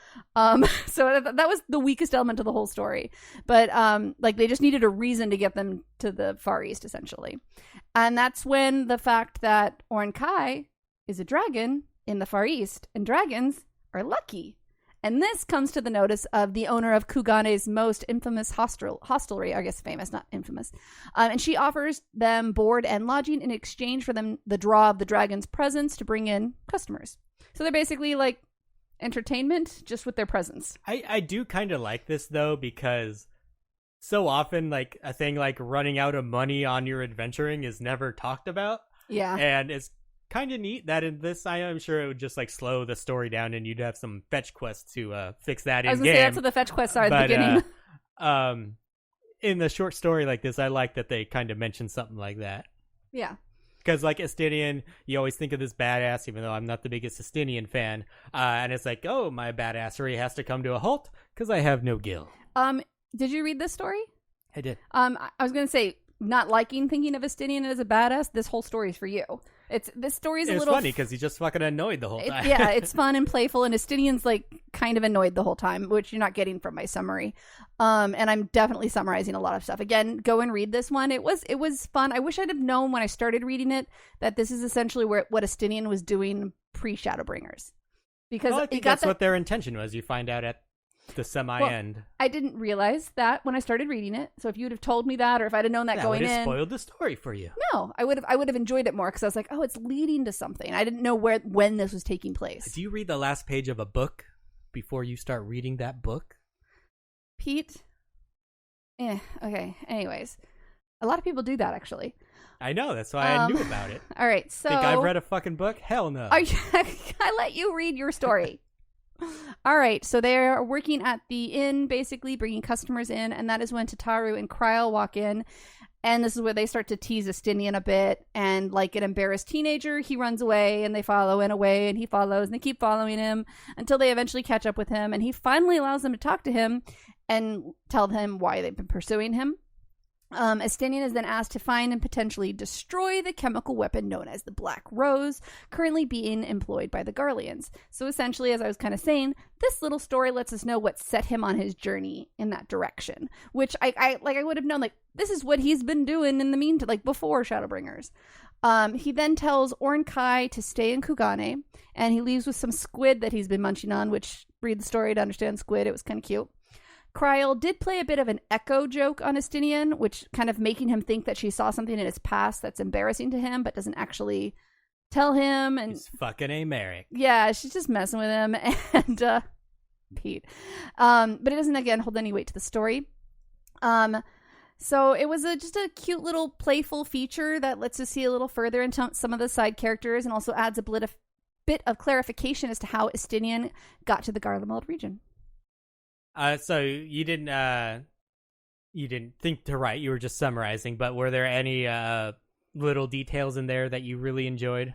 So that was the weakest element of the whole story. But like they just needed a reason to get them to the Far East, essentially, and that's when the fact that Orn Kai is a dragon in the Far East, and dragons are lucky. And this comes to the notice of the owner of Kugane's most infamous hostelry, I guess famous, not infamous. And she offers them board and lodging in exchange for them the draw of the dragon's presence to bring in customers. So they're basically like entertainment, just with their presence. I do kind of like this, though, because so often like a thing like running out of money on your adventuring is never talked about. Yeah. And it's kind of neat that in this, I am sure it would just like slow the story down, and you'd have some fetch quests to fix that in game. I was gonna say that's what the fetch quests are at the beginning. In the short story like this, I like that they kind of mention something like that. Yeah. Because like Estinian, you always think of this badass, even though I'm not the biggest Estinian fan. And it's like, oh, my badassery has to come to a halt because I have no gil. Did you read this story? I did. I was gonna say, not liking thinking of Estinian as a badass, this whole story is for you. This story is a little funny because he's just fucking annoyed the whole time. Yeah, it's fun and playful, and Estinian's like kind of annoyed the whole time, which you're not getting from my summary. And I'm definitely summarizing a lot of stuff. Again, go and read this one. It was fun. I wish I'd have known when I started reading it that this is essentially what Estinian was doing pre Shadowbringers, because I think that's what their intention was. You find out at the semi-end. Well, I didn't realize that when I started reading it. So if you would have told me that, or if I'd have known that going in, would have spoiled the story for you. No, I would have enjoyed it more because I was like, oh, it's leading to something. I didn't know when this was taking place. Do you read the last page of a book before you start reading that book? Pete? Okay. Anyways, a lot of people do that actually. I know. That's why I knew about it. All right. So think I've read a fucking book? Hell no. I let you read your story. All right, so they're working at the inn, basically bringing customers in, and that is when Tataru and Kryl walk in, and this is where they start to tease Estinian a bit, and like an embarrassed teenager, he runs away, and they follow in away, and he follows, and they keep following him until they eventually catch up with him, and he finally allows them to talk to him and tell them why they've been pursuing him. Estinian is then asked to find and potentially destroy the chemical weapon known as the Black Rose, currently being employed by the Garleans. So essentially, as I was kind of saying, this little story lets us know what set him on his journey in that direction, which I would have known, like, this is what he's been doing in the meantime, like before Shadowbringers. He then tells Orn Kai to stay in Kugane, and he leaves with some squid that he's been munching on, which, read the story to understand squid, it was kind of cute. Kryl did play a bit of an echo joke on Estinian, which kind of making him think that she saw something in his past that's embarrassing to him, but doesn't actually tell him. And he's fucking Americ. Yeah, she's just messing with him. And Pete. But it doesn't, again, hold any weight to the story. So it was just a cute little playful feature that lets us see a little further into some of the side characters and also adds a bit of clarification as to how Estinian got to the Garlemald region. So you didn't think to write, you were just summarizing, but were there any little details in there that you really enjoyed?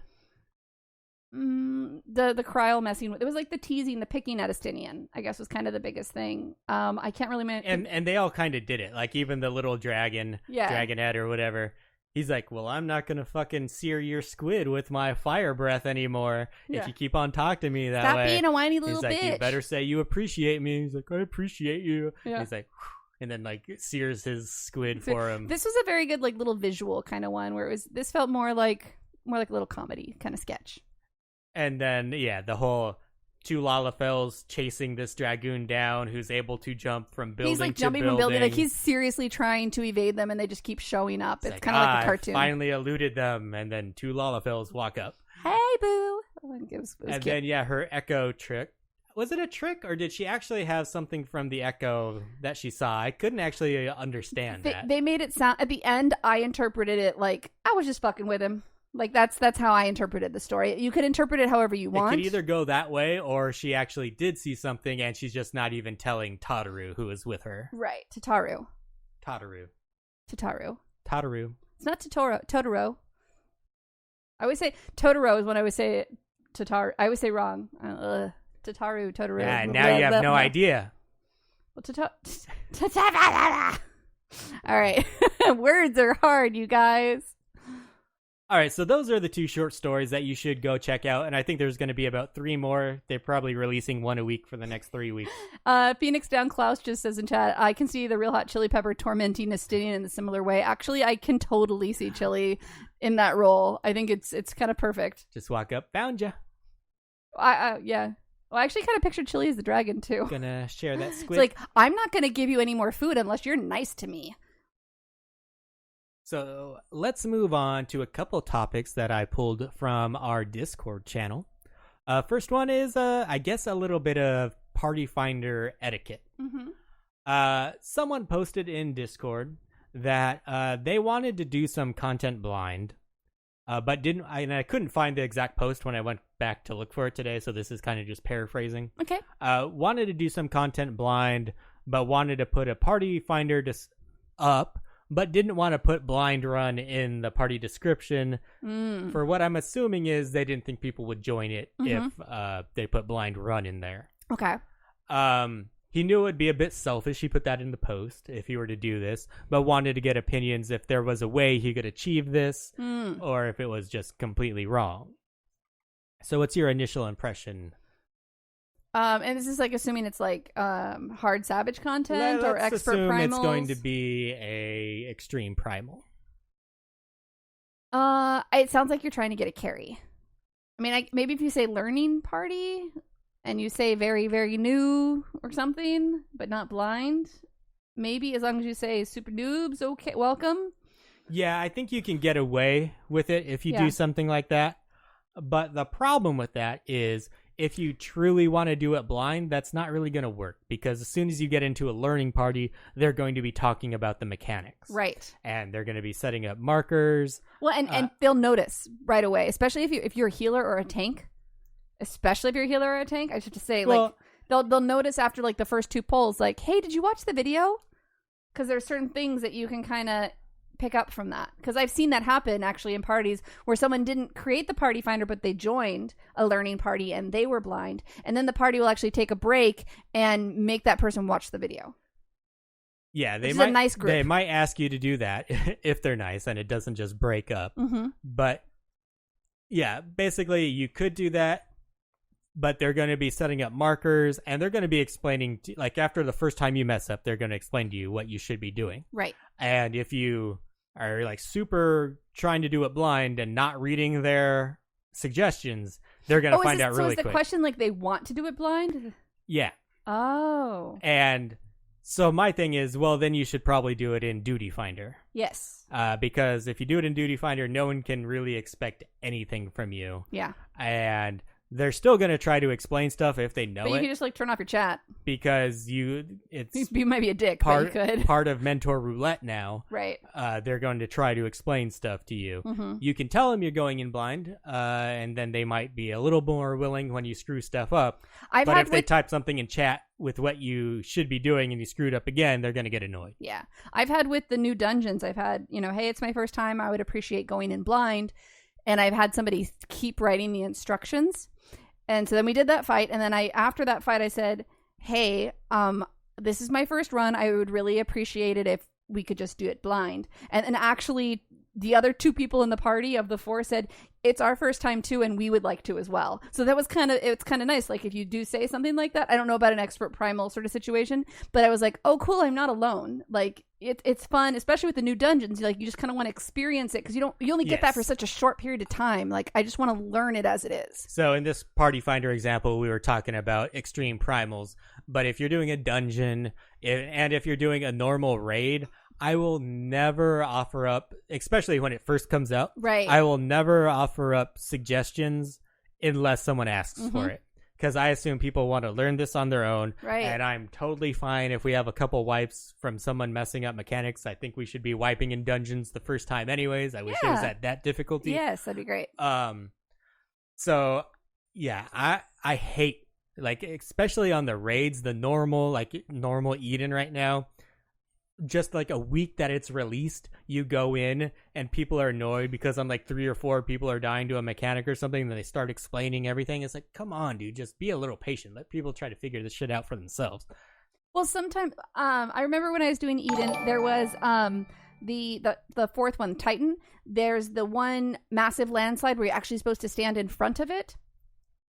The Kryl messing with it was like the teasing, the picking at Estinian, I guess, was kind of the biggest thing. I can't really and they all kind of did it, like even the little dragonette or whatever. He's like, well, I'm not gonna fucking sear your squid with my fire breath anymore if you keep on talking to me that way. Stop being a whiny little He's like, bitch. you better say you appreciate me. He's like, I appreciate you. Yeah. He's like, and then like sears his squid for him. This was a very good like little visual kind of one where this felt more like a little comedy kind of sketch. And then the whole two Lalafels chasing this dragoon down who's able to jump from building he's like to jumping building. from building, like he's seriously trying to evade them and they just keep showing up. It's kind of like a cartoon. I finally eluded them, and then two Lalafels walk up. Hey boo. It was and cute. then her echo trick. Was it a trick, or did she actually have something from the echo that she saw? I couldn't actually understand that. They made it sound at the end. I interpreted it like I was just fucking with him. Like that's how I interpreted the story. You could interpret it however you want. It could either go that way, or she actually did see something and she's just not even telling Tataru, who is with her. Right, Tataru. It's not Totoro. I always say Totoro is when I always say it. Tataru. I always say wrong. Totoro. Yeah, now you have no idea. Well, all right. Words are hard, you guys. All right, so those are the two short stories that you should go check out, and I think there's going to be about 3 more. They're probably releasing one a week for the next 3 weeks. Phoenix Down Klaus just says in chat, I can see the Real Hot Chili Pepper tormenting Estinian in a similar way. Actually, I can totally see Chili in that role. I think it's kind of perfect. Just walk up, found ya. Yeah. Well, I actually kind of pictured Chili as the dragon, too. Gonna share that squid. It's like, I'm not going to give you any more food unless you're nice to me. So let's move on to a couple topics that I pulled from our Discord channel. First one is, I guess, a little bit of Party Finder etiquette. Mm-hmm. Someone posted in Discord that they wanted to do some content blind, but didn't. And I couldn't find the exact post when I went back to look for it today, so this is kind of just paraphrasing. Okay. Wanted to do some content blind, but wanted to put a Party Finder up, but didn't want to put blind run in the party description for what I'm assuming is they didn't think people would join it if they put blind run in there. Okay. He knew it would be a bit selfish. He put that in the post if he were to do this, but wanted to get opinions if there was a way he could achieve this or if it was just completely wrong. So what's your initial impression? And this is like assuming it's like hard savage content or Let's expert assume primals. it's going to be a extreme primal. It sounds like you're trying to get a carry. I mean, maybe if you say learning party and you say very, very new or something, but not blind, maybe as long as you say super noobs, okay, welcome. Yeah, I think you can get away with it if you do something like that. But the problem with that is if you truly want to do it blind, that's not really going to work because as soon as you get into a learning party, they're going to be talking about the mechanics. Right. And they're going to be setting up markers. Well, and they'll notice right away, especially if you're a healer or a tank. Especially if you're a healer or a tank, I should just say, like, they'll notice after like the first 2 polls, like, hey, did you watch the video? Because there's certain things that you can kind of pick up from that. Because I've seen that happen actually in parties where someone didn't create the party finder, but they joined a learning party and they were blind. And then the party will actually take a break and make that person watch the video. Yeah, It's a nice group. They might ask you to do that if they're nice and it doesn't just break up. Mm-hmm. But yeah, basically you could do that. But they're going to be setting up markers, and they're going to be explaining, like, after the first time you mess up, they're going to explain to you what you should be doing. Right. And if you are, like, super trying to do it blind and not reading their suggestions, they're going to find out really quick. So is the question, like, they want to do it blind? Yeah. Oh. And so my thing is, well, then you should probably do it in Duty Finder. Yes. Because if you do it in Duty Finder, no one can really expect anything from you. Yeah. And they're still going to try to explain stuff if they know But you it, can just like turn off your chat. because it's You might be a dick, but you could. part of mentor roulette now. Right. They're going to try to explain stuff to you. Mm-hmm. You can tell them you're going in blind, and then they might be a little more willing when you screw stuff up. But if they type something in chat with what you should be doing and you screwed up again, they're going to get annoyed. Yeah. I've had with the new dungeons, I've had, hey, it's my first time. I would appreciate going in blind. And I've had somebody keep writing the instructions. And so then we did that fight. And then after that fight, I said, hey, this is my first run. I would really appreciate it if we could just do it blind. And actually, the other 2 people in the party of the 4 said, it's our first time too, and we would like to as well. So that was it's kind of nice. Like, if you do say something like that, I don't know about an expert primal sort of situation, but I was like, oh, cool, I'm not alone. Like, it's fun, especially with the new dungeons. Like, you just kind of want to experience it, because you only get that for such a short period of time. Like, I just want to learn it as it is. So in this Party Finder example, we were talking about extreme primals, but if you're doing a dungeon, and if you're doing a normal raid, I will never offer up, especially when it first comes out. Right. I will never offer up suggestions unless someone asks for it. Because I assume people want to learn this on their own. Right. And I'm totally fine if we have a couple wipes from someone messing up mechanics. I think we should be wiping in dungeons the first time anyways. I wish it was at that difficulty. Yes, that'd be great. So, yeah, I hate, like, especially on the raids, the normal Eden right now. Just like a week that it's released, you go in and people are annoyed because I'm like 3 or 4 people are dying to a mechanic or something, and then they start explaining everything. It's like, come on, dude, just be a little patient. Let people try to figure this shit out for themselves. Well, sometimes I remember when I was doing Eden, there was the 4th one, Titan. There's the one massive landslide where you're actually supposed to stand in front of it.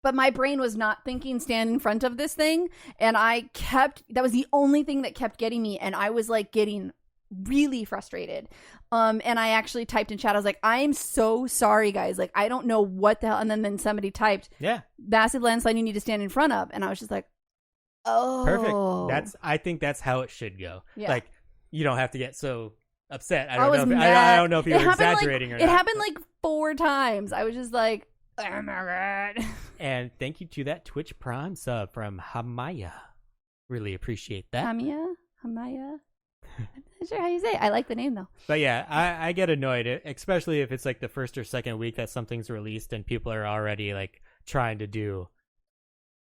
But my brain was not thinking stand in front of this thing. And that was the only thing that kept getting me. And I was like getting really frustrated. And I actually typed in chat. I was like, I am so sorry, guys. Like, I don't know what the hell. And then somebody typed, massive landslide you need to stand in front of. And I was just like, oh. Perfect. I think that's how it should go. Yeah. Like, you don't have to get so upset. I don't know if you were exaggerating or not. It happened like 4 times. I was just like, oh my god. And thank you to that Twitch Prime sub from Hamaya. Really appreciate that. Hamaya? I'm not sure how you say it. I like the name though. But yeah, I get annoyed, especially if it's like the first or second week that something's released and people are already like trying to do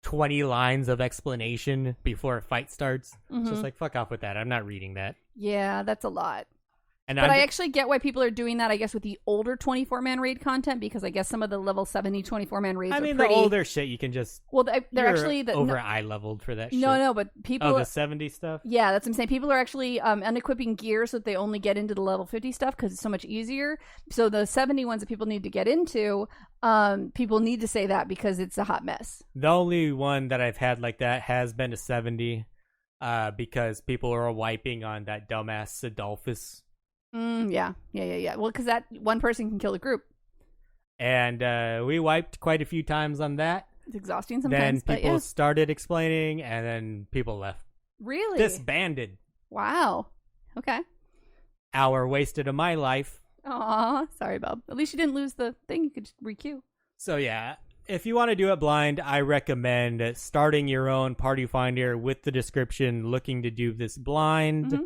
20 lines of explanation before a fight starts. It's just like, fuck off with that. I'm not reading that. Yeah, that's a lot. And but I actually get why people are doing that, I guess, with the older 24-man raid content, because I guess some of the level 70 24-man raids are pretty... the older shit, you can just... Well, they're actually... eye-leveled for that shit. No, but people... Oh, the 70 stuff? Yeah, that's what I'm saying. People are actually unequipping gear so that they only get into the level 50 stuff because it's so much easier. So the 70 ones that people need to get into, people need to say that because it's a hot mess. The only one that I've had like that has been a 70 because people are wiping on that dumbass Sidolphus. Yeah. Well, because that one person can kill the group. And we wiped quite a few times on that. It's exhausting sometimes. Then people started explaining, and then people left. Really? Disbanded. Wow. Okay. Hour wasted of my life. Aw, sorry, Bob. At least you didn't lose the thing. You could just re-queue. So yeah, if you want to do it blind, I recommend starting your own Party Finder with the description, looking to do this blind. Mm-hmm.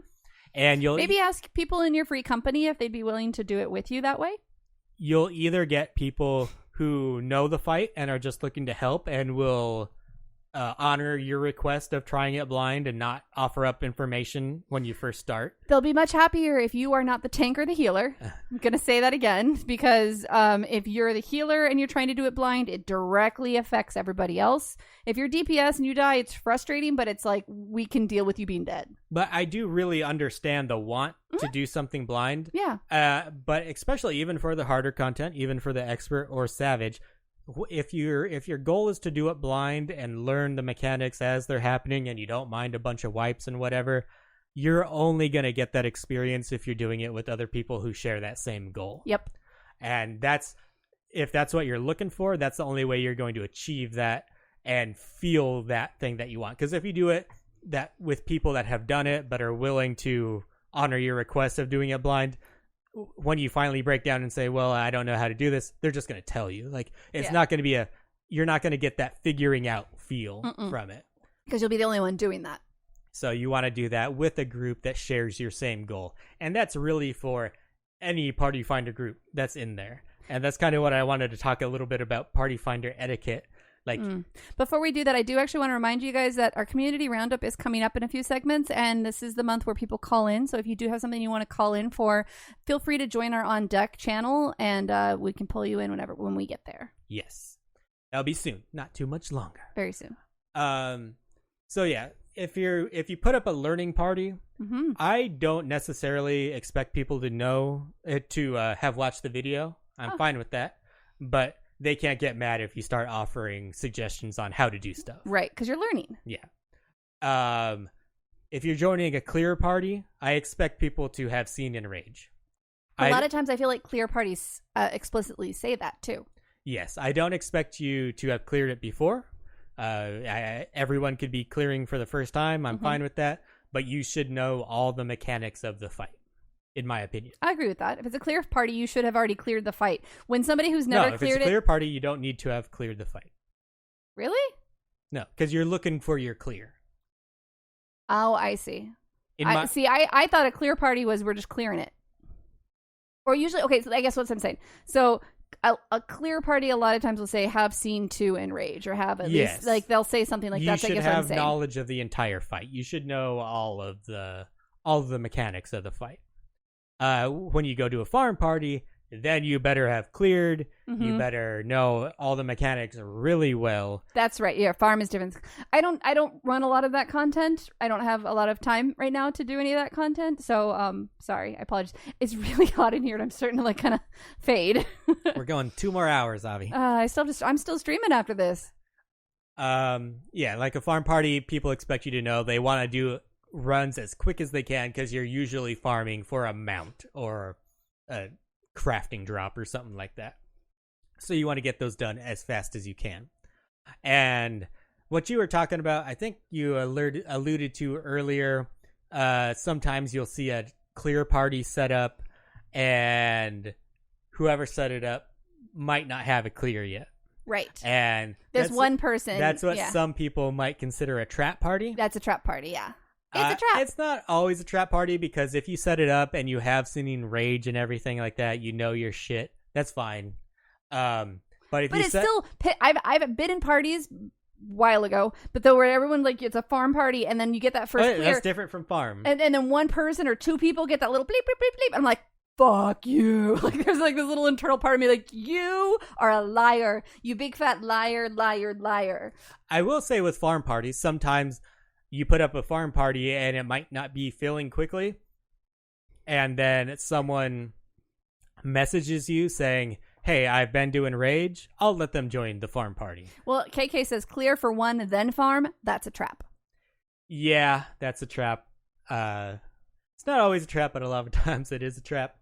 And you'll maybe ask people in your free company if they'd be willing to do it with you that way. You'll either get people who know the fight and are just looking to help and will honor your request of trying it blind and not offer up information when you first start. They'll be much happier if you are not the tank or the healer. I'm going to say that again because if you're the healer and you're trying to do it blind, it directly affects everybody else. If you're DPS and you die, it's frustrating, but it's like we can deal with you being dead. But I do really understand the want to do something blind. Yeah. But especially even for the harder content, even for the expert or savage, if your goal is to do it blind and learn the mechanics as they're happening and you don't mind a bunch of wipes and whatever, you're only going to get that experience if you're doing it with other people who share that same goal. Yep. And if that's what you're looking for, that's the only way you're going to achieve that and feel that thing that you want. Because if you do it that with people that have done it but are willing to honor your request of doing it blind, when you finally break down and say, well, I don't know how to do this, they're just going to tell you. Like, it's not going to be you're not going to get that figuring out feel from it. Because you'll be the only one doing that. So you want to do that with a group that shares your same goal. And that's really for any Party Finder group that's in there. And that's kind of what I wanted to talk a little bit about Party Finder etiquette. Like, Before we do that, I do actually want to remind you guys that our community roundup is coming up in a few segments, and this is the month where people call in. So if you do have something you want to call in for, feel free to join our On Deck channel, and we can pull you in when we get there. yes, that'll be soon, not too much longer. Very soon. So yeah, if you put up a learning party, I don't necessarily expect people to know to have watched the video. I'm fine with that, but they can't get mad if you start offering suggestions on how to do stuff. Right, because you're learning. Yeah. If you're joining a clear party, I expect people to have seen Enrage. A lot of times I feel like clear parties explicitly say that too. Yes, I don't expect you to have cleared it before. Everyone could be clearing for the first time. I'm fine with that. But you should know all the mechanics of the fight, in my opinion. I agree with that. If it's a clear party, you should have already cleared the fight. When somebody who's never if cleared it's a clear party, you don't need to have cleared the fight. Really? No, because you're looking for your clear. Oh, I see. See, I thought a clear party was we're just clearing it. Or usually, okay, so I guess what I'm saying. So a clear party a lot of times will say have seen 2 Enrage or have at least, like they'll say something like that. You I should guess what I'm have saying. knowledge of the entire fight. You should know all of the mechanics of the fight. When you go to a farm party, then you better have cleared. You better know all the mechanics really well. That's right. Yeah, farm is different. I don't run a lot of that content. I don't have a lot of time right now to do any of that content. So, sorry. I apologize. It's really hot in here, and I'm starting to kind of fade. We're going 2 more hours, Avi. I'm still streaming after this. Yeah, like a farm party, people expect you to know. They want to do runs as quick as they can because you're usually farming for a mount or a crafting drop or something like that. So you want to get those done as fast as you can. And what you were talking about, I think you alluded to earlier, sometimes you'll see a clear party set up and whoever set it up might not have a clear yet. Right. And there's one person. That's what some people might consider a trap party. That's a trap party, yeah. It's a trap. It's not always a trap party because if you set it up and you have seen rage and everything like that, you know your shit. That's fine. But still, I've been in parties a while ago, but though where everyone it's a farm party and then you get that first clear. That's different from farm. And then one person or 2 people get that little bleep bleep bleep bleep. I'm like, fuck you. There's this little internal part of me you are a liar. You big fat liar, liar, liar. I will say with farm parties, sometimes you put up a farm party and it might not be filling quickly. And then someone messages you saying, hey, I've been doing rage. I'll let them join the farm party. Well, KK says clear for 1, then farm. That's a trap. Yeah, that's a trap. It's not always a trap, but a lot of times it is a trap.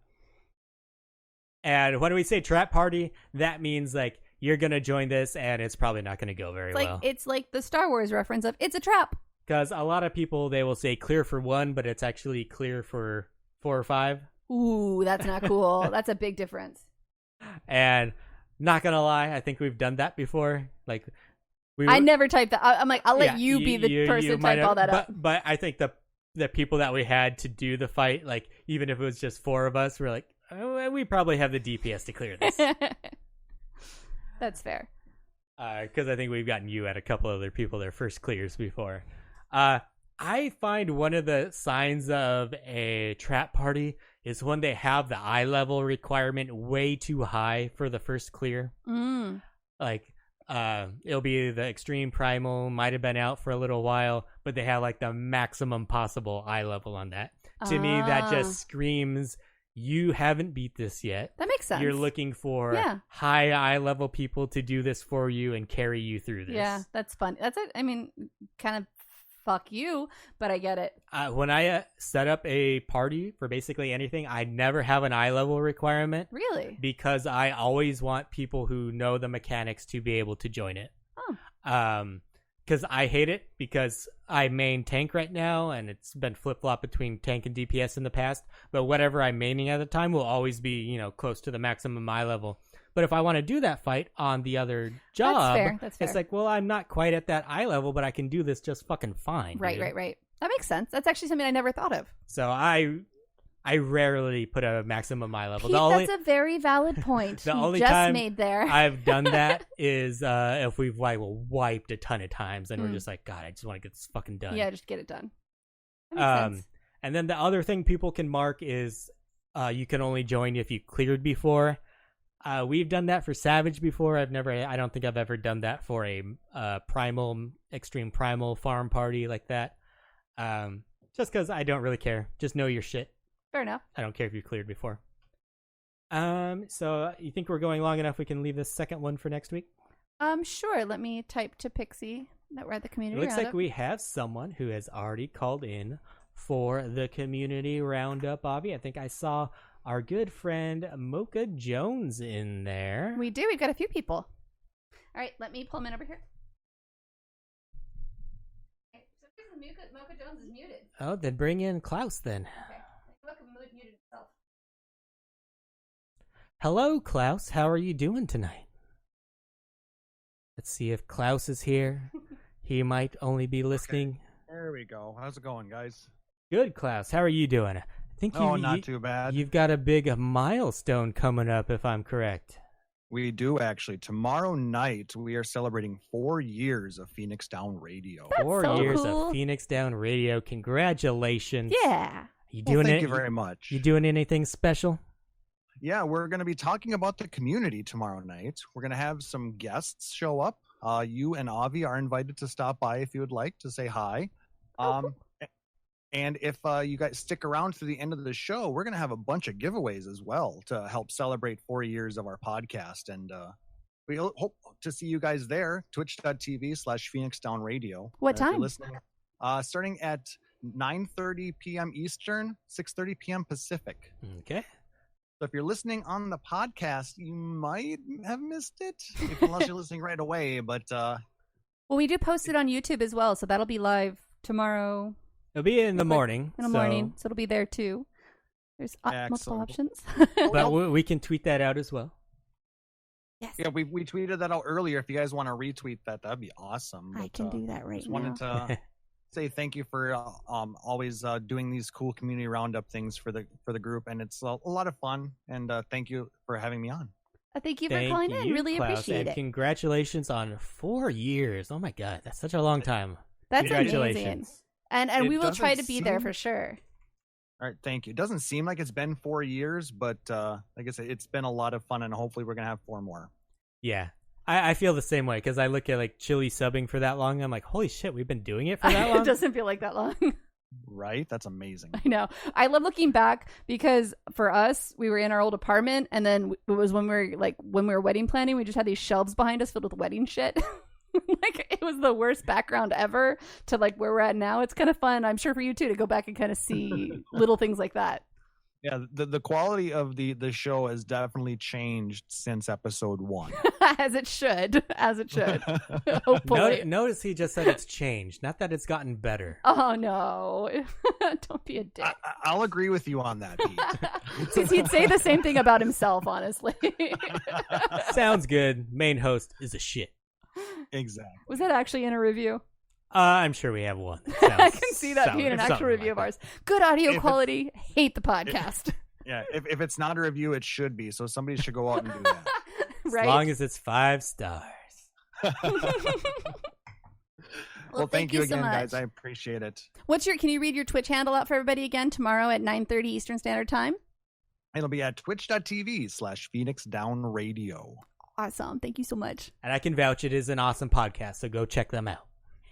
And when we say trap party, that means you're going to join this and it's probably not going to go very well. It's like the Star Wars reference of it's a trap. Because a lot of people, they will say clear for 1, but it's actually clear for 4 or 5. Ooh, that's not cool. That's a big difference. And not going to lie, I think we've done that before. I never typed that. I'm like, I'll let you be the person to type all that up. But I think the people that we had to do the fight, even if it was just 4 of us, we're like, oh, we probably have the DPS to clear this. That's fair. Because I think we've gotten you at a couple other people their first clears before. I find one of the signs of a trap party is when they have the eye level requirement way too high for the first clear. It'll be the extreme primal, might have been out for a little while, but they have the maximum possible eye level on that. To me, that just screams, you haven't beat this yet. That makes sense. You're looking for high eye level people to do this for you and carry you through this. Yeah, that's fun. That's it. I mean, kind of fuck you, but I get it. When I set up a party for basically anything, I never have an eye level requirement. Really? Because I always want people who know the mechanics to be able to join it. Oh. because I hate it because I main tank right now, and it's been flip-flop between tank and DPS in the past. But whatever I'm maining at the time will always be, close to the maximum eye level. But if I want to do that fight on the other job, That's fair. it's like, well, I'm not quite at that eye level, but I can do this just fucking fine. Right. That makes sense. That's actually something I never thought of. So I rarely put a maximum eye level. Pete, that's a very valid point. The only just time made there. I've done that is if we've wiped a ton of times and we're just like, God, I just want to get this fucking done. Yeah, just get it done. That makes sense. And then the other thing people can mark is you can only join if you cleared before. We've done that for Savage before. I don't think I've ever done that for a extreme primal farm party like that. Just because I don't really care. Just know your shit. Fair enough. I don't care if you cleared before. So you think we're going long enough we can leave this second one for next week? Sure. Let me type to Pixie that we're at the community It looks like roundup. we have someone who has already called in for the community roundup, Avi. I think I saw our good friend Mocha Jones in there. We do. We've got a few people. All right. Let me pull him in over here. Okay. So Mocha Jones is muted. Oh, then bring in Klaus then. Okay. Mocha muted himself. Hello, Klaus. How are you doing tonight? Let's see if Klaus is here. He might only be listening. There we go. How's it going, guys? Good, Klaus. How are you doing? I think not too bad. You've got a big milestone coming up, if I'm correct. We do, actually. Tomorrow night, we are celebrating 4 years of Phoenix Down Radio. That's 4 so years cool. of Phoenix Down Radio. Congratulations. Yeah. You Well, doing thank it? you very much. You doing anything special? Yeah, we're going to be talking about the community tomorrow night. We're going to have some guests show up. You and Avi are invited to stop by if you would like to say hi. And if you guys stick around to the end of the show, we're going to have a bunch of giveaways as well to help celebrate 4 years of our podcast. And we hope to see you guys there, twitch.tv/Phoenix Down Radio. What If you're time? listening, starting at 9:30 p.m. Eastern, 6:30 p.m. Pacific. Okay. So if you're listening on the podcast, you might have missed it, unless you're listening right away. But Well, we do post it on YouTube as well, so that'll be live tomorrow It'll be in the morning. in the morning. So it'll be there too. There's multiple Excellent. options. But we can tweet that out as well. Yes. yeah, we tweeted that out earlier. If you guys want to retweet that, that'd be awesome. I But, can do that right just now. wanted to say thank you for always doing these cool community roundup things for the group, and it's a lot of fun. And thank you for having me on. Thank you for Thank calling in. you, Really Klaus, appreciate and it. congratulations on 4 years. Oh my God, that's such a long time. That's amazing. Congratulations. And It we will try to doesn't be there seem- for sure. All right, thank you. It doesn't seem like it's been 4 years, but like I said, it's been a lot of fun, and hopefully we're gonna have 4 more. Yeah. I feel the same way because I look at like Chili subbing for that long. I'm like, holy shit, we've been doing it for that long? It doesn't feel like that long. Right? That's amazing. I know. I love looking back because for us, we were in our old apartment, and then it was when we were wedding planning, we just had these shelves behind us filled with wedding shit. Like it was the worst background ever to like where we're at now. It's kind of fun, I'm sure for you too, to go back and kind of see little things like that. Yeah, the quality of the show has definitely changed since episode 1. As it should. Hopefully. Notice he just said it's changed, not that it's gotten better. Oh no. Don't be a dick. I'll agree with you on that, Pete. Since he'd say the same thing about himself, honestly. Sounds good. Main host is a shit. Exactly. Was that actually in a review? I'm sure we have one. I can see that being an actual review of ours. Good audio If quality. Hate the podcast. Yeah, if it's not a review, it should be. So somebody should go out and do that. Right. As long as it's 5 stars. Well, thank you so again, much. guys. I appreciate it. Can you read your Twitch handle out for everybody again tomorrow at 9:30 Eastern Standard Time? It'll be at twitch.tv/Phoenix Down Radio. Awesome. Thank you so much. And I can vouch it is an awesome podcast, so go check them out.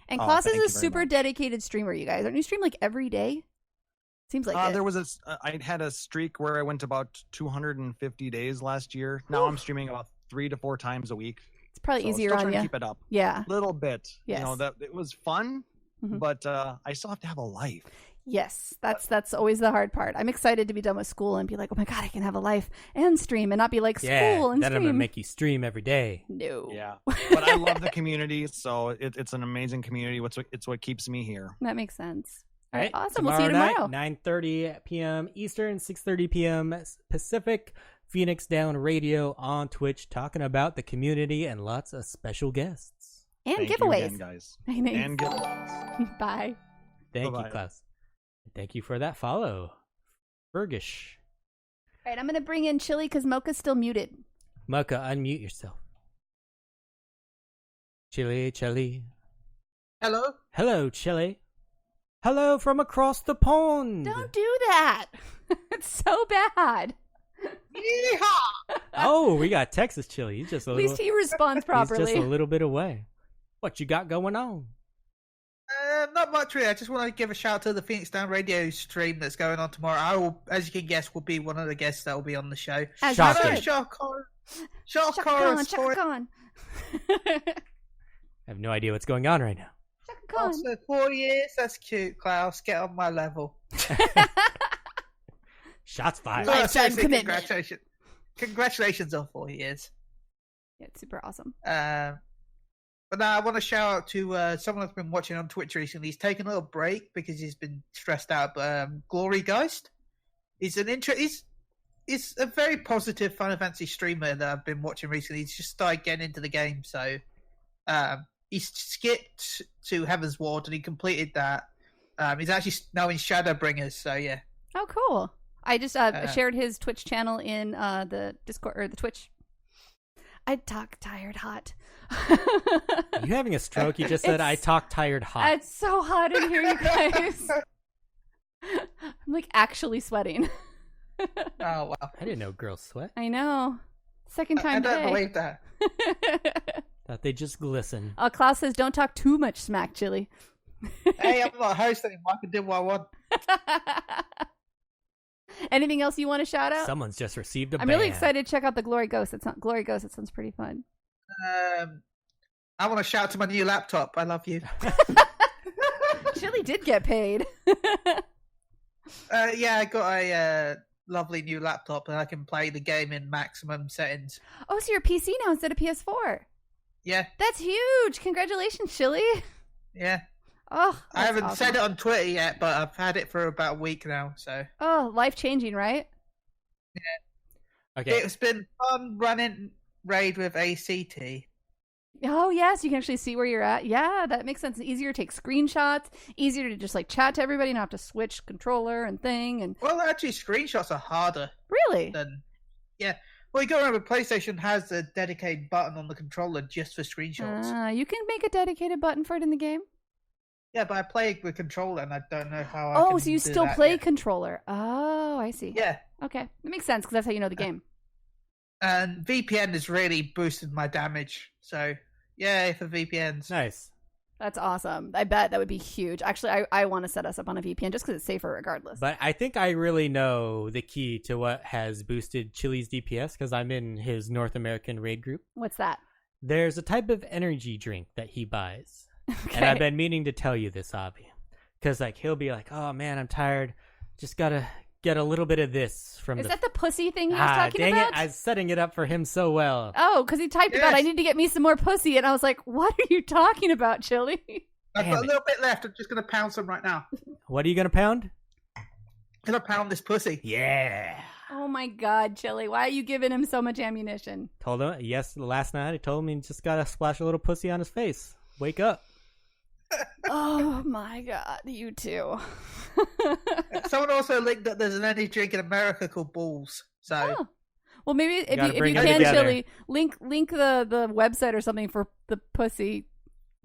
And Oh, Klaus thank is you a very super much. dedicated streamer, you guys. Aren't you stream like every day? Seems like it. There was I had a streak where I went about 250 days last year. Now I'm streaming about 3 to 4 times a week. It's probably So easier still on trying to you. keep it up Yeah. a little bit. Yes. You know, that it was fun, Mhm. but I still have to have a life. Yes, that's always the hard part. I'm excited to be done with school and be like, oh my god, I can have a life and stream and not be like school and then I'm stream. gonna make you stream every day. No. Yeah, but I love the community, so it's an amazing community. It's what keeps me here. That makes sense. All All right, awesome. We'll see you tomorrow. Night, 9:30 p.m. Eastern, 6:30 p.m. Pacific. Phoenix Down Radio on Twitch, talking about the community and lots of special guests And Thank you giveaways. again, guys. Thanks. And giveaways. Bye. Thank Bye-bye. you, Klaus. Thank you for that follow, Fergish. All right, I'm going to bring in Chili because Mocha's still muted. Mocha, unmute yourself. Chili. Hello? Hello, Chili. Hello from across the pond. Don't do that. It's so bad. Yeehaw! Oh, we got Texas Chili. He's just a At little. least he responds properly. He's just a little bit away. What you got going on? Not much really. I just want to give a shout out to the Phoenix Down Radio stream that's going on tomorrow. I will, as you can guess, will be one of the guests that will be on the show. As Shocking. you should. Shaka Khan. I have no idea what's going on right now. Shaka Khan. Also, 4 years. That's cute, Klaus. Get on my level. Shots fired. Lifetime Seriously, commitment. Congratulations on 4 years. Yeah, it's super awesome. But now I want to shout out to someone that's been watching on Twitch recently. He's taken a little break because he's been stressed out. But Glory Geist, he's a very positive Final Fantasy streamer that I've been watching recently. He's just started getting into the game, so he skipped to Heaven's Ward and he completed that. He's actually now in Shadowbringers, so yeah. Oh, cool. I just shared his Twitch channel in the Discord or the Twitch. I talk tired hot. Are you having a stroke? You just said I talk tired hot. It's so hot in here, you guys. I'm like actually sweating. Oh wow! I didn't know girls sweat. I know. Second time I don't today. believe that. Thought they just glisten. Klaus says, "Don't talk too much smack, Chili." Hey, I'm not a host anymore. I can do what I want. Anything else you want to shout out? Someone's just received a I'm really excited to check out the Glory Ghost. It's not Glory Ghost. It sounds pretty fun. I want to shout out to my new laptop. I love you. Chili did get paid. Yeah, I got a lovely new laptop and I can play the game in maximum settings. Oh, so you're PC now instead of PS4. Yeah, That's huge. Congratulations, Chili. yeah. Oh, I haven't awesome. said it on Twitter yet, but I've had it for about a week now. So Oh, life changing, right? Okay. it's been fun running raid with ACT. Oh, yes, you can actually see where you're at. Yeah, that makes sense. Easier to take screenshots, easier to just like chat to everybody, not have to switch controller and thing. And Well, actually, screenshots are harder really, than Well, you got to remember, PlayStation has a dedicated button on the controller just for screenshots. you can make a dedicated button for it in the game. Yeah, but I play with controller and I don't know how. I Oh, can so you do still that play yet. controller? Oh, I see. Yeah, Okay, that makes sense because that's how you know the game. and VPN has really boosted my damage. So yay for VPNs. Nice. That's awesome. I bet that would be huge. Actually, I want to set us up on a VPN just because it's safer regardless. But I think I really know the key to what has boosted Chili's DPS because I'm in his North American raid group. What's that? There's a type of energy drink that he buys. Okay. And I've been meaning to tell you this, Avi. Because like he'll be like, oh man, I'm tired. Just gotta get a little bit of this from Is the... that the pussy thing he was talking dang about? it. I was setting it up for him so well. Oh, because he typed about, Yes. I need to get me some more pussy. And I was like, what are you talking about, Chili? I've Damn got a it. little bit left. I'm just going to pound some right now. What are you going to pound? I'm going to pound this pussy. Yeah. Oh my God, Chili. Why are you giving him so much ammunition? Told him, last night I told him he just got to splash a little pussy on his face. Wake up. Oh my God, you too. Someone also linked that there's an energy drink in America called Balls. So Oh. Well, maybe if Gotta you bring it can, together. Chili, link the website or something for the pussy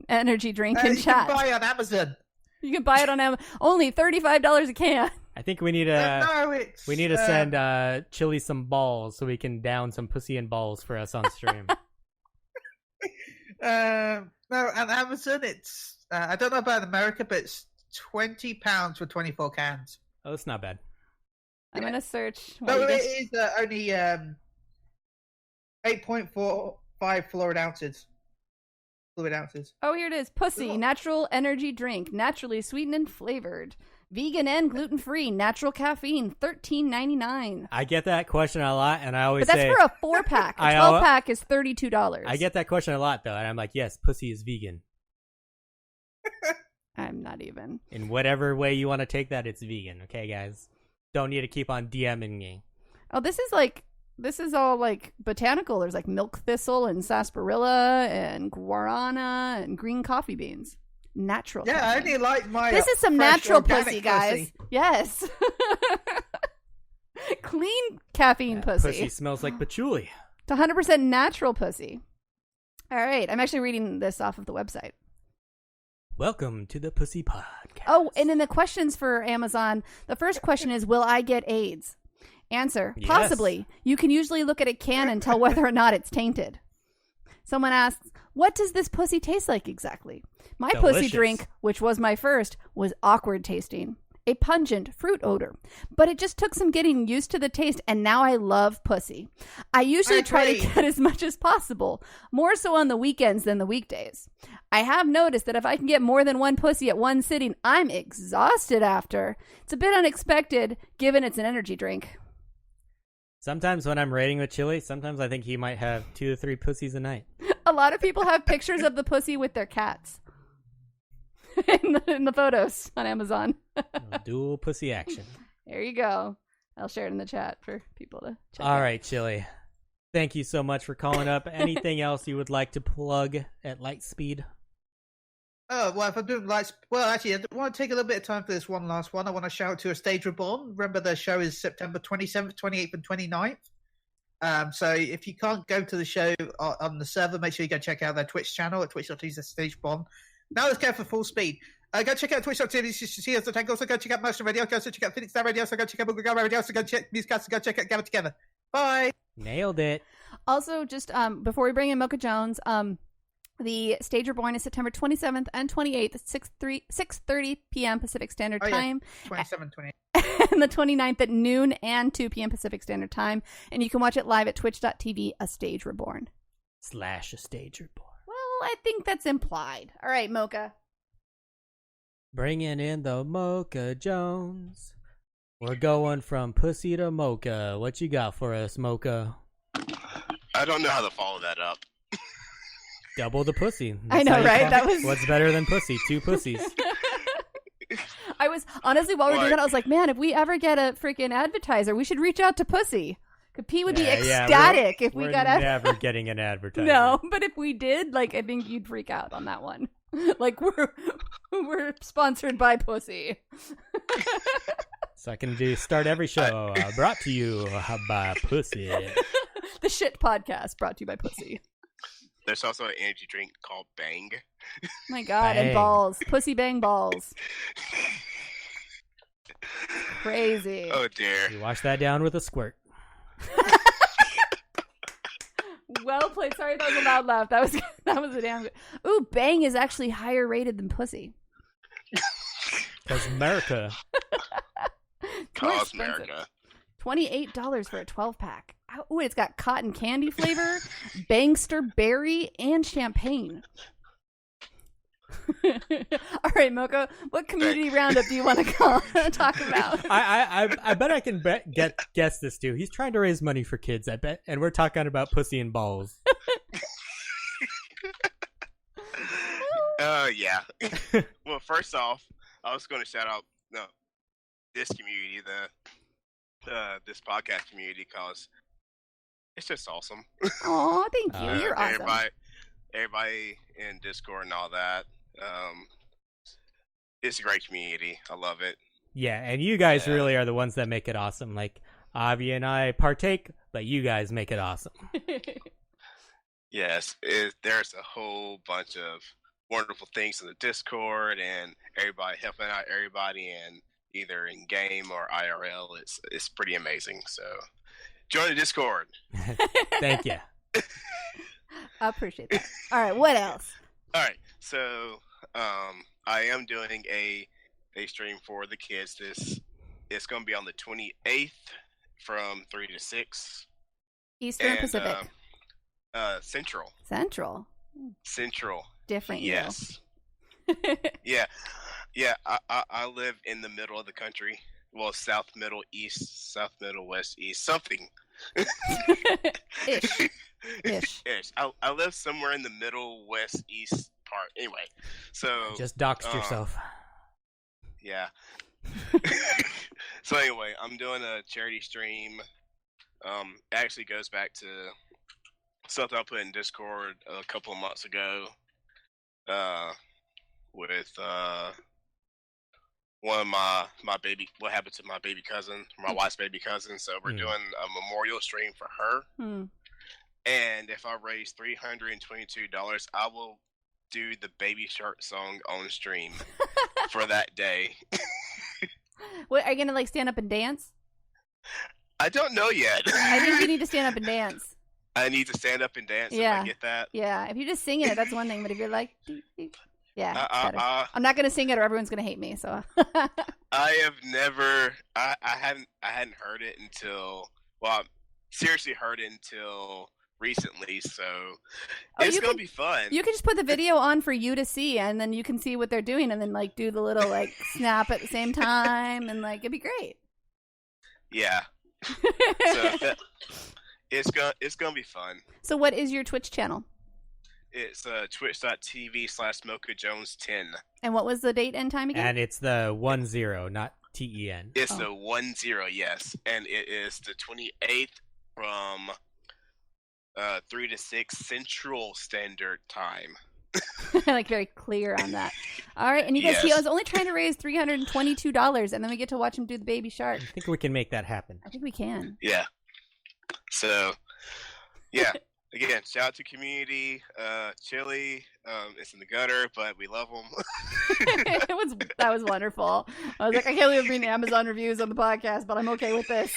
energy drink in you chat. can buy on Amazon. You can buy it on Amazon. Only $35 a can. I think we need to No, it's send Chili some balls so we can down some pussy and balls for us on stream. no, on Amazon it's I don't know about America, but it's £20 for 24 cans. Oh, that's not bad. I'm gonna search. while No, you it guys- is only 8.45 fluid ounces. Oh, here it is. Pussy, natural energy drink, naturally sweetened and flavored. Vegan and gluten-free, natural caffeine, $13.99. I get that question a lot, and I always But that's say, for a 4-pack. A 12-pack is $32. I get that question a lot, though, and I'm like, yes, pussy is vegan. I'm not even. In whatever way you want to take that, it's vegan. Okay, guys? Don't need to keep on DMing me. Oh, this is all like botanical. There's like milk thistle and sarsaparilla and guarana and green coffee beans. Natural. Yeah, I caffeine. only like my. This is some fresh natural organic pussy, guys. pussy. Yes. Clean caffeine That pussy. pussy smells like patchouli. It's 100% natural pussy. All right. I'm actually reading this off of the website. Welcome to the Pussy Podcast. Oh, and then the questions for Amazon. The first question is, will I get AIDS? Answer, Yes. possibly. You can usually look at a can and tell whether or not it's tainted. Someone asks, what does this pussy taste like exactly? My pussy Delicious. drink, which was my first, was awkward tasting. A pungent fruit odor. But it just took some getting used to the taste, and now I love pussy. I usually try to agree. get as much as possible, more so on the weekends than the weekdays. I have noticed that if I can get more than one pussy at one sitting, I'm exhausted after. It's a bit unexpected, given it's an energy drink. Sometimes when I'm raiding with Chili, sometimes I think he might have 2 to 3 pussies a night. A lot of people have pictures of the pussy with their cats in the photos on Amazon. Dual pussy action. There you go. I'll share it in the chat for people to check All out. right, Chili. Thank you so much for calling up. Anything else you would like to plug at light speed? Oh, well, if I'm doing lights... Well, actually, I want to take a little bit of time for this one last one. I want to shout out to A Stage Reborn. Remember, the show is September 27th, 28th, and 29th. So if you can't go to the show on the server, make sure you go check out their Twitch channel at twitch.tv/stagereborn. Now let's go for full speed. Go check out twitch.tv/see also go check out Motion Radio, go check out Phoenix Down Radio, so go check out Google Radio, so go check Musecast, go check out Gather Together. Bye! Nailed it. Also, just before we bring in Mocha Jones, the Stage Reborn is September 27th and 28th at 6:30 p.m. Pacific Standard Time. 27, 28. And the 29th at noon and 2 p.m. Pacific Standard Time. And you can watch it live at twitch.tv, A Stage Reborn. / A Stage Reborn. Well, I think that's implied. All right, Mocha. Bringing in the Mocha Jones. We're going from pussy to mocha. What you got for us, Mocha? I don't know how to follow that up. Double the pussy. I That's know, how you right? call- That was- What's better than pussy? 2 pussies. I was, honestly, while we were doing What? that, I was like, man, if we ever get a freaking advertiser, we should reach out to Pussy. Because P would be ecstatic if we we're got never getting an advertiser. No, but if we did, like, I think you'd freak out on that one. Like, we're sponsored by Pussy. So I can start every show brought to you by pussy. The shit podcast brought to you by Pussy. There's also an energy drink called Bang. My God, Bang. and balls. Pussy bang balls. Crazy. Oh dear. You wash that down with a squirt. Well played. Sorry, that was a loud laugh. That was a damn good. Ooh, bang is actually higher rated than Pussy. Because America. It's more Cause expensive. America. $28 for a 12-pack. Ooh, it's got cotton candy flavor, Bangster berry, and champagne. All right, Mocha, what community roundup do you want to talk about? I bet I can guess this too. He's trying to raise money for kids, I bet, and we're talking about pussy and balls. Yeah. Well, first off, I was going to shout out this community, this podcast community, because it's just awesome. Aw, thank you. You're awesome. Everybody in Discord and all that. It's a great community. I love it. Yeah, and you guys Yeah. really are the ones that make it awesome. Like, Avi and I partake, but you guys make it awesome. Yes, there's a whole bunch of wonderful things in the Discord, and everybody helping out everybody, and either in game or IRL. It's pretty amazing. So join the Discord. Thank you. I appreciate that. All right, what else? All right, so I am doing a stream for the kids. It's going to be on the 28th from 3 to 6. Eastern and, Pacific. Central. Central. Central. Different. Yes. Yeah. Yeah, I live in the middle of the country. Well, south, middle, east, south, middle, west, east, something. Ish. Ish. I live somewhere in the middle, west, east part. Anyway, so Just doxed yourself. Yeah. So anyway, I'm doing a charity stream. It actually goes back to something I put in Discord a couple of months ago. With one of my baby, what happened to my baby cousin, my wife's baby cousin. So we're doing a memorial stream for her. And if I raise $322, I will do the Baby Shark song on stream for that day. What, are you gonna like stand up and dance? I don't know yet. I think you need to stand up and dance. I need to stand up and dance if I get that. Yeah, if you're just singing it, that's one thing. But if you're like, yeah, it's better. I'm not gonna sing it, or everyone's gonna hate me. So I have never, I hadn't heard it until, well, seriously heard it until recently. So it's gonna be fun. You can just put the video on for you to see, and then you can see what they're doing, and then like do the little like snap at the same time, and like it'd be great. Yeah. So it's gonna be fun. So what is your Twitch channel? It's twitch.tv/MochaJones10. And what was the date and time again? And it's the 10, not TEN. It's the 10, yes. And it is the 28th from 3 to 6 Central Standard Time. Like very clear on that. All right, and you guys, he was only trying to raise $322, and then we get to watch him do the Baby Shark. I think we can make that happen. I think we can. Yeah. So, yeah. Again, shout out to community. Chili, it's in the gutter, but we love them. That was wonderful. I was like, I can't believe I'm reading Amazon reviews on the podcast, but I'm okay with this.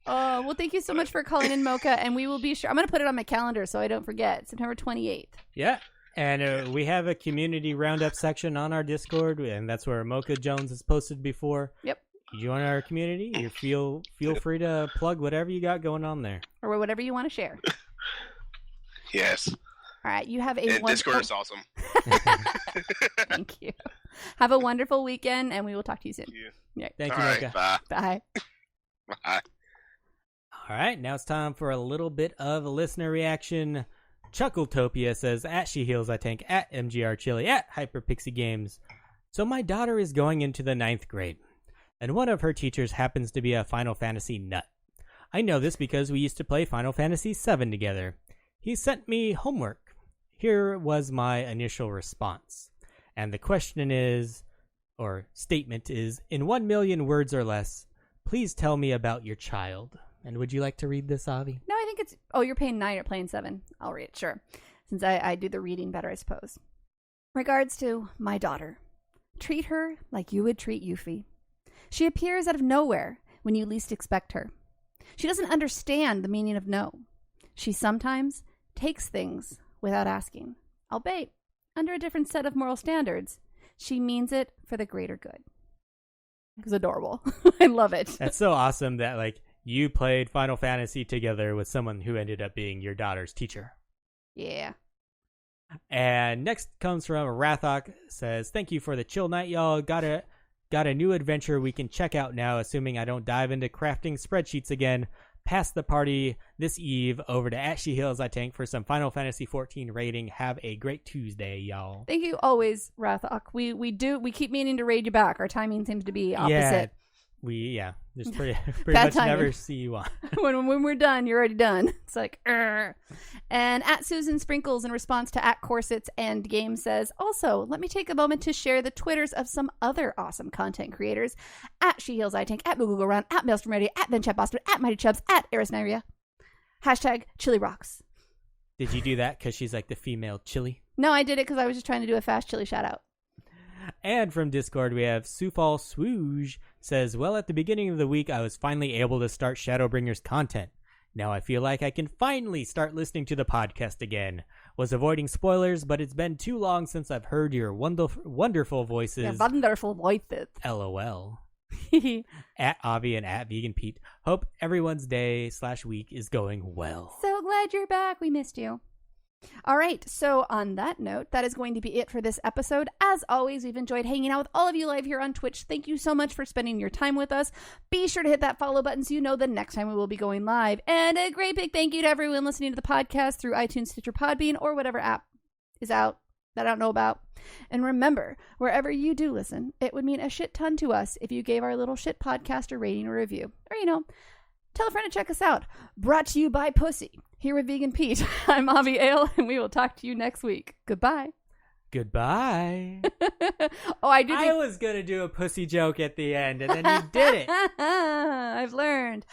Well, thank you so much for calling in, Mocha, and we will be sure. I'm going to put it on my calendar so I don't forget. September 28th. Yeah. And we have a community roundup section on our Discord, and that's where Mocha Jones has posted before. Yep. You join our community, you feel free to plug whatever you got going on there. Or whatever you want to share. Yes. All right, you have a wonderful... Discord is awesome. Thank you. Have a wonderful weekend, and we will talk to you soon. Thank you. Yeah. Thank you, Mocha. Bye. Bye. Bye. All right, now it's time for a little bit of a listener reaction. Chuckletopia says, at She Heals I Tank, at MGR Chili, at Hyperpixie Games. So my daughter is going into the 9th grade, and one of her teachers happens to be a Final Fantasy nut. I know this because we used to play Final Fantasy VII together. He sent me homework. Here was my initial response. And the question is, or statement is, in 1 million words or less, please tell me about your child. And would you like to read this, Avi? No, I think it's... Oh, you're playing 9 or playing 7. I'll read it, sure. Since I do the reading better, I suppose. Regards to my daughter. Treat her like you would treat Yuffie. She appears out of nowhere when you least expect her. She doesn't understand the meaning of no. She sometimes takes things without asking. Albeit, under a different set of moral standards, she means it for the greater good. It's adorable. I love it. That's so awesome that, like, you played Final Fantasy together with someone who ended up being your daughter's teacher. Yeah. And next comes from Rathok, says, thank you for the chill night, y'all. Got a new adventure we can check out now, assuming I don't dive into crafting spreadsheets again. Pass the party this eve over to at She Heals I Tank for some Final Fantasy 14 rating. Have a great Tuesday, y'all. Thank you always, Rathok. We keep meaning to raid you back. Our timing seems to be opposite. Just pretty much timing. Never see you on. when we're done, you're already done. It's like, And at Susan Sprinkles, in response to at Corsets and Game, says, also, let me take a moment to share the Twitters of some other awesome content creators. At She Heals I Tank, at Google Go Round, at Maelstrom Radio, at VenChat Boston, at Mighty Chubs, at Eris Nyria. Hashtag Chili Rocks. Did you do that because she's like the female chili? No, I did it because I was just trying to do a fast chili shout out. And from Discord, we have Sufal Swooge says, well, at the beginning of the week, I was finally able to start Shadowbringers content. Now I feel like I can finally start listening to the podcast again. Was avoiding spoilers, but it's been too long since I've heard your wonderful voices. Yeah, wonderful voices. LOL. At Avi and at Vegan Pete. Hope everyone's day/week is going well. So glad you're back. We missed you. All right, so on that note, that is going to be it for this episode. As always, we've enjoyed hanging out with all of you live here on Twitch. Thank you so much for spending your time with us. Be sure to hit that follow button so you know the next time we will be going live. And a great big thank you to everyone listening to the podcast through iTunes, Stitcher, Podbean, or whatever app is out that I don't know about. And remember, wherever you do listen, it would mean a shit ton to us if you gave our little shit podcast a rating or review. Or, tell a friend to check us out. Brought to you by Pussy. Here with Vegan Pete, I'm Avi Ale, and we will talk to you next week. Goodbye. Goodbye. I was going to do a pussy joke at the end, and then you did it. I've learned.